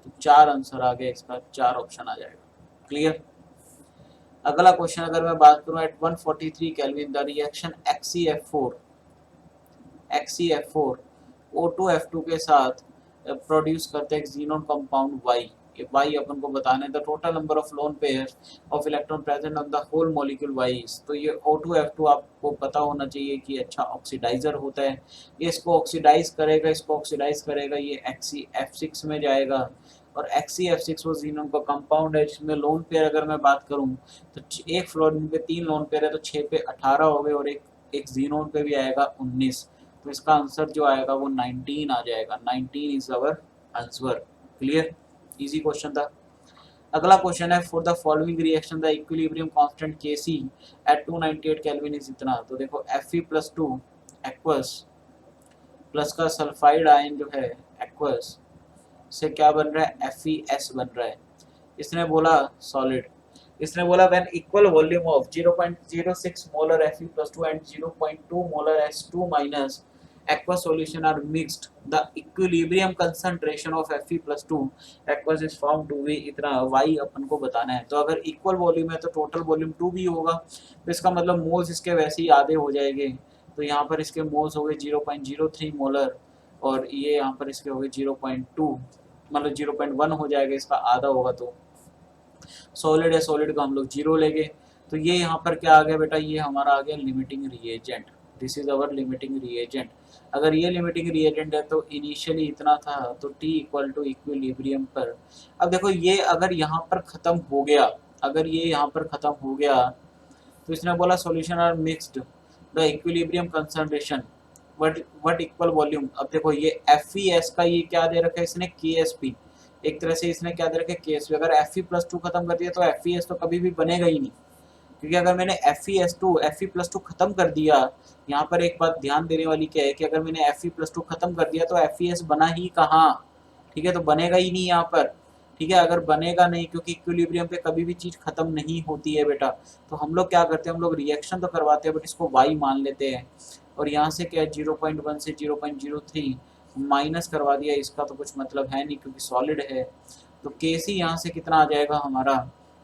तो 4 आंसर आ गया इसका, 4 ऑप्शन आ जाएगा, क्लियर। अगला क्वेश्चन अगर मैं बात करूं, eight 143 kelvin the reaction XeF4 O2F2 के साथ प्रोड्यूस करते हैं जीनोन कंपाउंड Y, ये Y अपन को बताना है, the total number of lone pair of electron present on the whole molecule Y, तो ये O2F2 आपको पता होना चाहिए कि अच्छा ऑक्सीडाइजर होता है, ये इसको ऑक्सीडाइज करेगा, इसको ऑक्सीडाइज करेगा, ये XeF6 में जाएगा, और XeF6 वो जीनोन का कंपाउंड है, जिसमें लोन पेयर अगर मैं बात करूं तो एक फ्लोरीन पे 3 लोन पेयर है, तो 6 पे 18 हो गए, और एक जीनोन पे भी आएगा 19, तो इसका आंसर जो आएगा वो 19 आ जाएगा, 19 is our answer, clear, easy question था। अगला क्वेश्चन है, for the following reaction the equilibrium constant Kc at 298 kelvin is इतना, तो देखो Fe+2 एक्वस प्लस का सल्फाइड आयन जो है एक्वस से क्या बन रहा है, FeS बन रहा है, इसने बोला सॉलिड, इसने बोला when equal volume of 0.06 molar Fe+2 and 0.2 molar H2 minus aqueous solution are mixed, the equilibrium concentration of Fe+2 aqueous is found to be इतना, y अपन को बताना है, तो अगर इक्वल वॉल्यूम है तो टोटल वॉल्यूम 2 भी होगा, तो इसका मतलब मोल्स इसके वैसे ही आधे हो जाएंगे, तो यहाँ पर इसके मोल्स हो गए 0.03 मोलर, और ये यहाँ पर इसके हो गए 0.2, मतलब 0.1 हो जाएगा, इसका आधा होगा, तो सॉलिड है, सॉलिड का हम लोग 0 लेंगे, तो ये यहाँ पर क्या आ गया बेटा, ये हमारा आ गया limiting reagent, this is our limiting reagent. अगर ये लिमिटिंग रिएजेंट है तो इनिशियली इतना था, तो T इक्वल टू इक्विलिब्रियम पर, अब देखो ये अगर यहाँ पर खत्म हो गया, अगर ये यहाँ पर खत्म हो गया, तो इसने बोला solution are mixed the equilibrium concentration what equal volume, अब देखो ये FeS का ये क्या दे रखा है इसने, KSP, एक तरह से इसने क्या दे रखा है KSP, अगर Fe+2 खत्म कर दिया तो FeS तो कभी भी बनेगा ही नहीं, क्योंकि अगर मैंने Fe+2 खत्म कर दिया, यहाँ पर एक बात ध्यान देने वाली क्या है कि अगर मैंने Fe+2 खत्म कर दिया तो FeS बना ही कहाँ, ठीक है, तो बनेगा ही नहीं यहाँ पर, ठीक है, अगर बनेगा नहीं, क्योंकि इक्विलिब्रियम पे कभी भी चीज़ खत्म नहीं होती है बेटा, तो हम लोग क्या करते हैं, हम लोग रिएक्शन तो करवाते हैं बट इसको y मान लेते हैं, और यहाँ से क्या 0.1 से 0.03 माइनस करवा दिया, इसका तो कुछ मतलब है नहीं क्योंकि सॉलिड है, तो Kc यहाँ से कितना आ जाएगा हमारा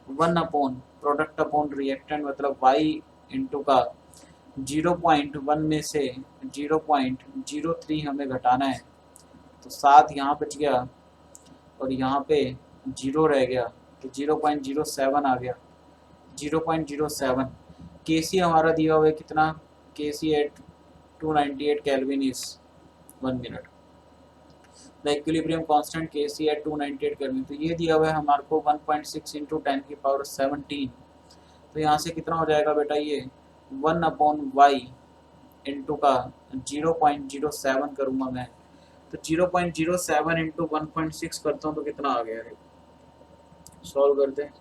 1 अपॉन प्रोडक्ट अपॉन रिएक्टेंट, मतलब y इंटू का 0.1 में से 0.03 हमें घटाना है, तो 7 यहाँ बच गया, और यहाँ पे 0 रह गया, तो 0.07 आ गया, 0.07। Kc हमारा दिया हुआ है कितना, Kc at 298 kelvin is 1 minute. The equilibrium constant K C eight 298 kelvin, तो ये दिया हुआ है हमारे को 1.6 इंटू 10⁻17। तो यहाँ से कितना हो जाएगा बेटा, ये 1/y इंटू का 0.07 करूँगा मैं, तो 0.07 इंटू 1.6 करता हूँ तो कितना आ गया है, सॉल्व करते हैं।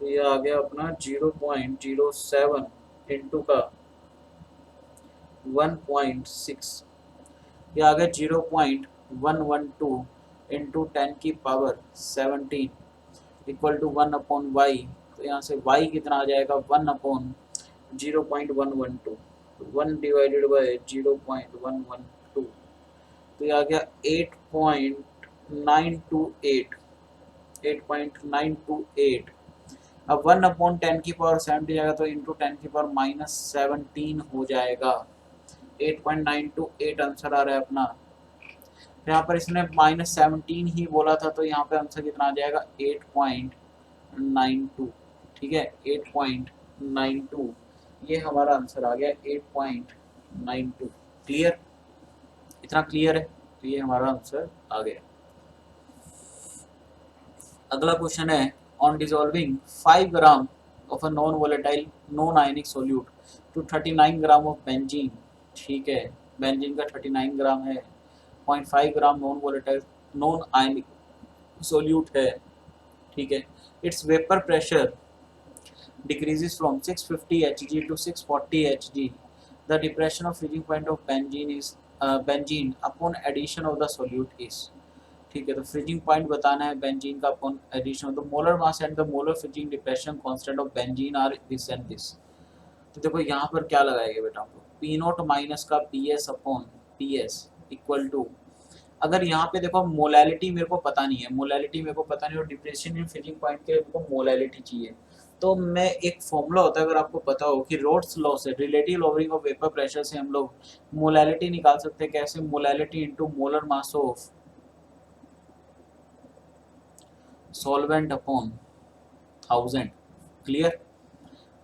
तो ये आ गया अपना 0.07 इंटू का 1.6, ये आ गया 0.112 इंटू 10⁻17 इक्वल टू 1/y। तो यहाँ से y कितना आ जाएगा, 1/0.112, 1 डिवाइडेड बाय 0.112, तो ये आ गया 8.928, 8.928। अब 1/10⁻17 जाएगा तो इंटू 10⁻−17 हो जाएगा, 8.928 आंसर आ रहा है अपना। यहाँ पर इसने -17 ही बोला था, तो यहाँ पे आंसर कितना आ जाएगा, 8.92। ठीक है, 8.92 ये हमारा आंसर आ गया, 8.92। क्लियर, इतना क्लियर है, तो ये हमारा आंसर आ गया। अगला क्वेश्चन है, on dissolving 5 gram of a non volatile non ionic solute to 39 gram of benzene. ठीक है, बेंजीन का 39 ग्राम है, 0.5 gram non volatile non ionic solute है। ठीक है, its vapour pressure decreases from 650 Hg to 640 Hg. The depression of freezing point of benzene upon addition of the solute is। ठीक है, तो फ्रीजिंग पॉइंट बताना है बेंजीन का अपॉन एडिशन। तो molar mass and the molar freezing depression constant of benzene are this and this. तो देखो यहाँ पर क्या लगाएंगे बेटा, हम लोग पी नॉट माइनस का P S upon P S equal to, अगर यहाँ पे देखो मोलैलिटी मेरे को पता नहीं है, मोलैलिटी मेरे को पता नहीं, और डिप्रेशन इन फ्रीजिंग पॉइंट के लिए मेरे को मोलैलिटी चाहिए। तो मैं एक फॉर्मूला होता है, अगर आपको पता हो कि रोड्स लॉ से, relative lowering of vapour pressure से हम लोग मोलैलिटी निकाल सकते हैं। कैसे, molality into molar mass of solvent upon 1000। Clear,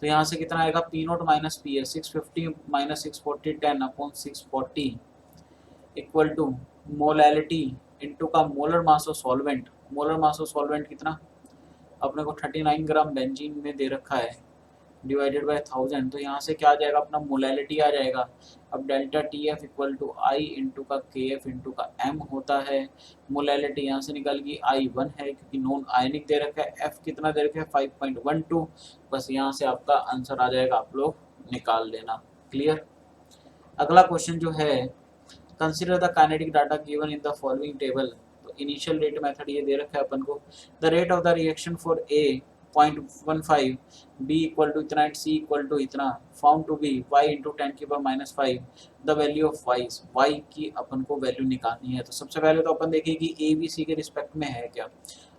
तो यहाँ से कितना आएगा, P not minus P S 650 minus 640 10 upon 640 equal to molality into का molar mass of solvent. Molar mass of solvent कितना अपने को 39 ग्राम बेंजीन में दे रखा है, डिवाइडेड बाय 1000। तो यहाँ से क्या आ जाएगा, अपना मोलैलिटी आ जाएगा। अब delta T F equal to I into का के एफ इंटू का एम होता है। मोलैलिटी यहाँ से निकल गई, आई 1 है क्योंकि नॉन आयनिक दे रखा है, एफ कितना दे रखा है 5.12। बस यहाँ से आपका आंसर आ जाएगा, आप लोग निकाल लेना। क्लियर, अगला क्वेश्चन जो है, consider the kinetic data given in the following table. तो इनिशियल रेट मेथड ये दे रखा है अपन को। The rate of the reaction for A 0.15, B equal to इतना, सी इक्वल टू इतना, found to be Y into 10⁻⁵। The value of Y की अपन को वैल्यू निकालनी है। तो सबसे पहले तो अपन देखें कि ए बी सी के रिस्पेक्ट में है क्या।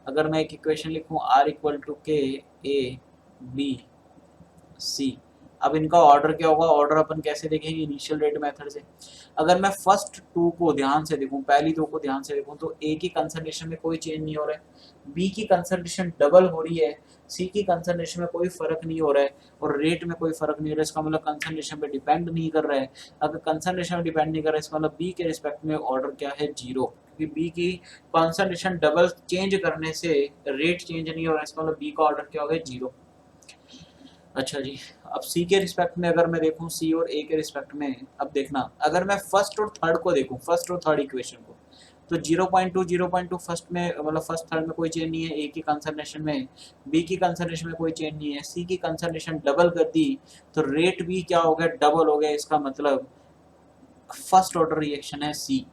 अगर मैं एक इक्वेशन लिखूँ आर इक्वल टू के ए बी सी, अब इनका ऑर्डर क्या होगा, ऑर्डर अपन कैसे देखेंगे, इनिशियल रेट मेथड से। अगर मैं फर्स्ट टू को ध्यान से देखूं, पहली दो को ध्यान से देखूं, तो ए की कंसंट्रेशन में कोई चेंज नहीं हो रहा है, बी की कंसंट्रेशन डबल हो रही है, सी की कंसंट्रेशन में कोई फर्क नहीं हो रहा है, और रेट में कोई फर्क नहीं हो रहा है। इसका मतलब कंसंट्रेशन पे डिपेंड नहीं कर रहा है। अगर कंसंट्रेशन पे डिपेंड नहीं कर रहा है, इसका मतलब बी के रिस्पेक्ट में ऑर्डर क्या है, 0, क्योंकि बी की कंसंट्रेशन डबल चेंज करने से रेट चेंज नहीं हो रहा है, इसका मतलब बी का ऑर्डर क्या हो गया, 0। अच्छा जी, अब सी के रिस्पेक्ट में अगर मैं देखूं, सी और ए के रिस्पेक्ट में, अब देखना अगर मैं फर्स्ट और थर्ड को देखूं, फर्स्ट और थर्ड इक्वेशन को, तो 0.2 फर्स्ट में, मतलब फर्स्ट थर्ड में कोई चेंज नहीं है, ए की कंसंट्रेशन में, बी की कंसंट्रेशन में कोई चेंज नहीं है, सी की कंसंट्रेशन डबल कर दी तो रेट भी क्या हो गया, डबल हो गया। इसका मतलब फर्स्ट ऑर्डर रिएक्शन है सी।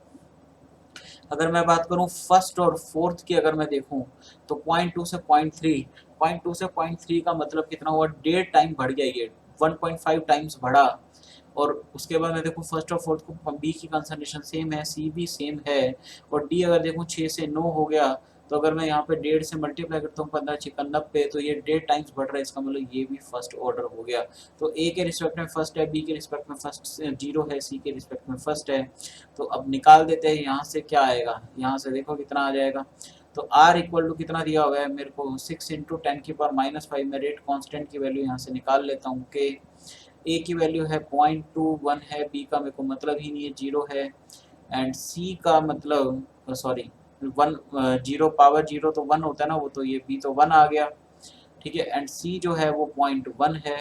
अगर मैं बात करूं फर्स्ट और फोर्थ की, अगर मैं देखूं तो 0.2 से 0.3, 0.2 से 0.3 का मतलब कितना हुआ, 1.5 टाइम बढ़ गया, ये 1.5 टाइम्स बढ़ा। और उसके बाद मैं देखूं फर्स्ट और फोर्थ को, बी की कंसंट्रेशन सेम है, सी भी सेम है, और डी अगर देखूं 6 से 9 हो गया, तो अगर मैं यहाँ पे 1.5 से मल्टीप्लाई करता हूँ 15 × 90, तो ये 1.5 टाइम्स बढ़ रहा है, इसका मतलब ये भी फर्स्ट ऑर्डर हो गया। तो ए के रिस्पेक्ट में फर्स्ट है, बी के रिस्पेक्ट में फर्स्ट 0 है, सी के रिस्पेक्ट में फर्स्ट है। तो अब निकाल देते हैं, यहाँ से क्या आएगा, यहाँ से देखो कितना आ जाएगा। तो r इक्वल टू कितना दिया हुआ है मेरे को, 6 × 10⁻⁵ में रेट कांस्टेंट की वैल्यू यहाँ से निकाल लेता हूँ, के ए की वैल्यू है 0.21 है, बी का मेरे को मतलब ही नहीं है, 0 है, एंड सी का मतलब सॉरी 1, 0 पावर 0 तो 1 होता है ना, वो तो ये बी तो 1 आ गया, ठीक है, एंड सी जो है वो 0.1 है,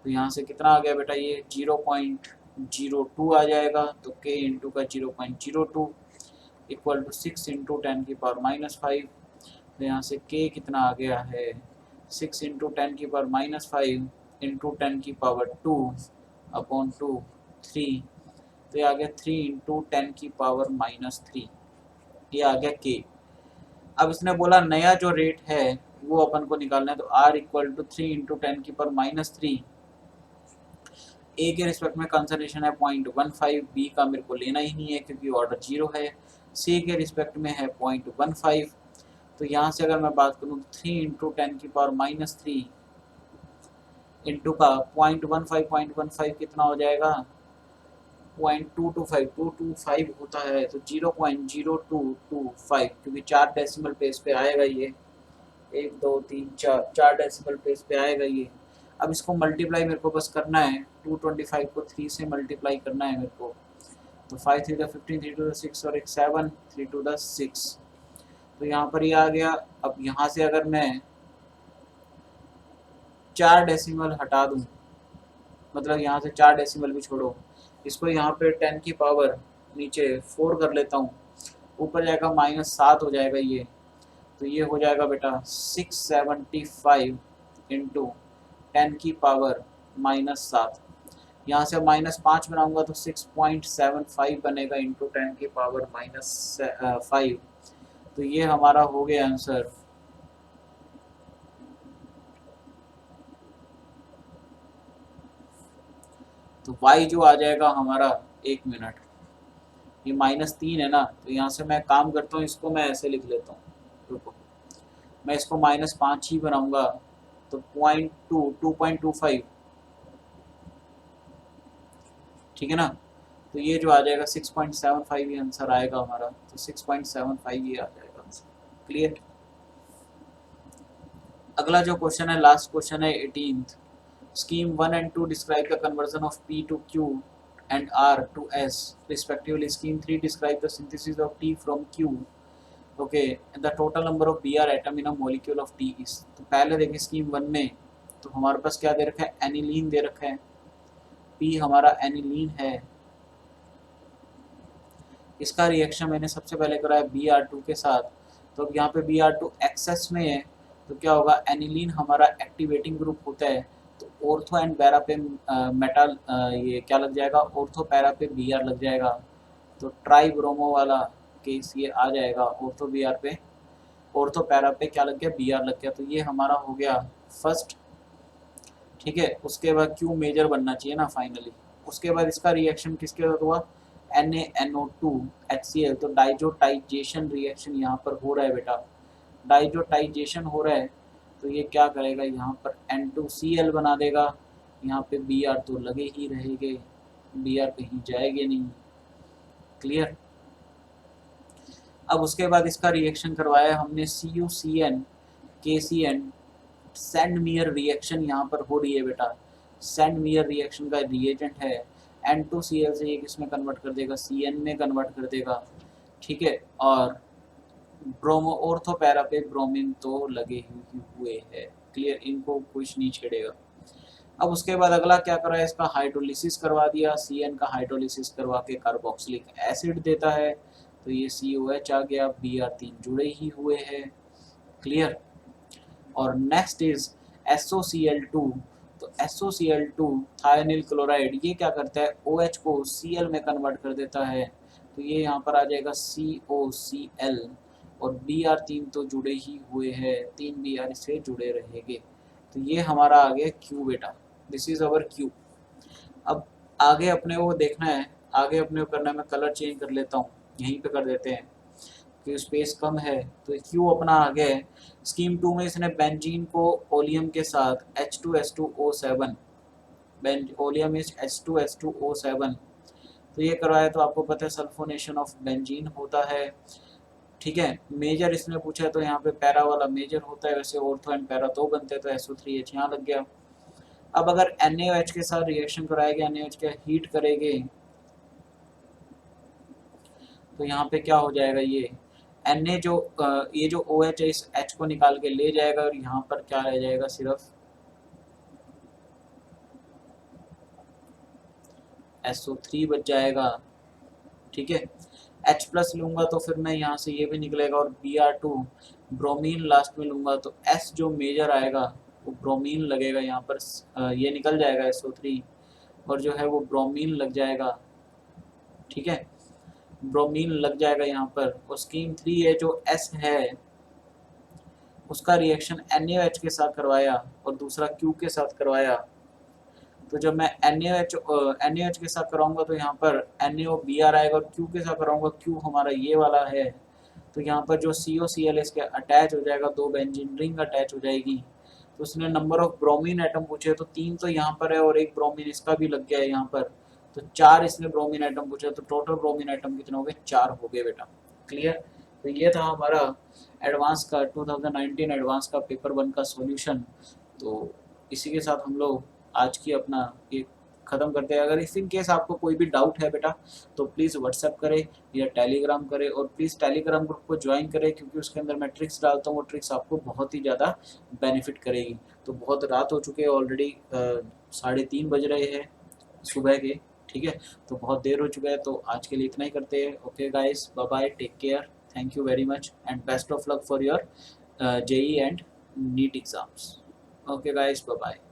तो यहाँ से कितना आ गया बेटा, ये 0.02 आ जाएगा, तो k इंटू का 0.02 इक्वल टू 6 इंटू 10⁻⁻5, तो यहाँ से k कितना आ गया है 6 इंटू 10⁻⁻5 इंटू 10⁻2 अपॉन 2 3, तो ये आ गया 3 इंटू 10⁻⁻3, ये आ गया k। अब इसने बोला नया जो रेट है वो अपन को निकालना है, तो r इक्वल टू 3 इंटू 10⁻3, ए के रिस्पेक्ट में कंसंट्रेशन है 0.15, बी का मेरे को लेना ही नहीं है क्योंकि ऑर्डर 0 है, सी के रिस्पेक्ट में है 0.15, तो यहाँ से अगर मैं बात करूँ 3 इंटू 10⁻3 इंटू का 0.15 कितना हो जाएगा 225 होता है, तो 0.0225, क्योंकि 4 डेसिमल प्लेस पे आएगा ये, 1 2 3 4 डेसिमल प्लेस पे आएगा ये। अब इसको मल्टीप्लाई मेरे को बस करना है, 225 को 3 से मल्टीप्लाई करना है मेरे को, तो 5 3 15 3 2 6 और एक 7 3 2 6, तो यहाँ पर ये आ गया। अब यहाँ से अगर मैं 4 डेसिमल हटा दूँ, मतलब यहाँ से 4 डेसिमल भी छोड़ो, इसको यहाँ पे 10 की पावर नीचे 4 कर लेता हूँ, ऊपर जाएगा -7 हो जाएगा ये, तो ये हो जाएगा बेटा 675 इंटू 10 की पावर -7, यहाँ से -5 बनाऊंगा तो 6.75 बनेगा इंटू 10 की पावर -5, तो ये हमारा हो गया आंसर। तो y जो आ जाएगा हमारा, 1 मिनट, ये -3 है ना, तो यहाँ से मैं काम करता हूँ, इसको मैं ऐसे लिख लेता हूँ, रुको, मैं इसको -5 ही बनाऊंगा, तो 2.25, ठीक है ना, तो ये जो आ जाएगा 6.75 ये आंसर आएगा हमारा, तो 6.75 ये आ जाएगा आंसर। क्लियर। अगला जो क्वेश्चन है, लास्ट क्वेश्चन है 18th, scheme 1 and 2 describe the conversion of P to Q and R to S respectively. Scheme 3 describe the synthesis of T from Q. Okay, and the total number of Br atom in a molecule of T is. तो पहले देखिए scheme 1 में तो हमारे पास क्या दे रखा है, aniline दे रखा है, P हमारा एनिलीन है, इसका रिएक्शन मैंने सबसे पहले कराया Br2 के साथ, तो अब यहाँ पे Br2 एक्सेस में है, तो क्या होगा, एनिलीन हमारा एक्टिवेटिंग ग्रुप होता है, तो ऑर्थो एंड पैरा पे मेटल ये क्या लग जाएगा, ऑर्थो पैरा पे Br लग जाएगा, तो ट्राई ब्रोमो वाला केस ये आ जाएगा, ऑर्थो Br पे, ऑर्थो पैरा पे क्या लग गया, Br लग गया, तो ये हमारा हो गया फर्स्ट, ठीक है। उसके बाद क्यू मेजर बनना चाहिए ना फाइनली, उसके बाद इसका रिएक्शन किसके साथ हुआ, NaNO2 HCl, तो डाइजोटाइजेशन रिएक्शन यहाँ पर हो रहा है बेटा, डाइजोटाइजेशन हो रहा है, तो ये क्या करेगा, यहाँ पर N2Cl बना देगा, यहाँ पे Br तो लगे ही रहेंगे, Br कहीं जाएंगे नहीं। क्लियर। अब उसके बाद इसका रिएक्शन करवाया हमने CuCN KCN, सैंडमियर रिएक्शन यहाँ पर हो रही है बेटा, सैंडमियर रिएक्शन का रिएजेंट है, N2Cl से ये किसमें कन्वर्ट कर देगा, Cn में कन्वर्ट कर देगा, ठीक है, और ब्रोमो ऑर्थो पैरा पे ब्रोमीन तो लगे ही हुए हैं। क्लियर, इनको कुछ नहीं छेड़ेगा। अब उसके बाद अगला क्या करा है, इसका हाइड्रोलिसिस करवा दिया, Cn का हाइड्रोलिसिस करवा के कार्बोक्सिलिक एसिड देता है, तो ये COH आ गया, Br3 जुड़े ही हुए हैं। क्लियर। और नेक्स्ट इज SOCl2, तो SOCl2 थायोनिल क्लोराइड, ये क्या करता है, OH को Cl में कन्वर्ट कर देता है, तो ये यहाँ पर आ जाएगा COCl, और Br3 तो जुड़े ही हुए हैं, 3 Br से जुड़े रहेंगे, तो ये हमारा आ गया Q बेटा, दिस इज अवर Q। अब आगे अपने वो देखना है, आगे अपने को करना है, मैं कलर चेंज कर लेता हूँ, यहीं पे कर देते हैं क्योंकि स्पेस कम है, तो Q अपना आ गया है। स्कीम 2 में इसने बेंजीन को ओलियम के साथ H2S2O7, ओलियम इज H2S2O7, तो ये करवाया, तो आपको पता है सल्फोनेशन ऑफ बेंजीन होता है, ठीक है। मेजर इसने पूछा है, तो यहाँ पे पैरा वाला मेजर होता है, वैसे ऑर्थो एंड पैरा तो बनते हैं, तो SO3H यहाँ लग गया। अब अगर NaOH के साथ रिएक्शन कराएंगे, NaOH के हीट करेंगे तो यहाँ पे क्या हो जाएगा, ये Na जो ये जो OH है इस H को निकाल के ले जाएगा और यहाँ पर क्या रह जाएगा, सिर्फ SO3 बच जाएगा। ठीक है, H प्लस लूंगा तो फिर मैं यहाँ से ये भी निकलेगा और Br2 ब्रोमीन लास्ट में लूंगा तो S जो मेजर आएगा वो ब्रोमीन लगेगा यहाँ पर, ये निकल जाएगा SO3 और जो है वो ब्रोमीन लग जाएगा। ठीक है, ब्रोमीन लग जाएगा यहाँ पर और स्कीम 3 है जो S है उसका रिएक्शन NaOH के साथ करवाया और दूसरा Q के साथ करवाया। तो जब मैं NaOH के साथ कराऊंगा तो यहाँ पर NaOBr आएगा और Q के साथ कराऊंगा, Q हमारा ये वाला है, तो यहाँ पर जो COCl इसके अटैच हो जाएगा, 2 बेंजीन रिंग अटैच हो जाएगी। तो उसने नंबर ऑफ ब्रोमीन एटम पूछे तो 3 तो यहाँ पर है और 1 ब्रोमीन इसका भी लग गया है यहाँ पर, तो 4 इसने ब्रोमीन एटम पूछे, तो टोटल ब्रोमीन एटम कितने हो गए, 4 हो गए बेटा। क्लियर। तो ये था हमारा एडवांस का 2019 एडवांस का पेपर 1 का सॉल्यूशन। तो इसी के साथ हम लोग आज की अपना ये ख़त्म करते हैं। अगर इस इन केस आपको कोई भी डाउट है बेटा तो प्लीज़ व्हाट्सएप करें या टेलीग्राम करें, और प्लीज़ टेलीग्राम ग्रुप को ज्वाइन करें क्योंकि उसके अंदर मैं ट्रिक्स डालता हूँ, वो ट्रिक्स आपको बहुत ही ज़्यादा बेनिफिट करेगी। तो बहुत रात हो चुके हैं ऑलरेडी, 3:30 बज रहे हैं सुबह के। ठीक है, तो बहुत देर हो चुका है, तो आज के लिए इतना ही करते हैं। Okay guys, bye bye, take care, thank you very much and best of luck for your JEE and NEET exams. Okay guys, bye bye.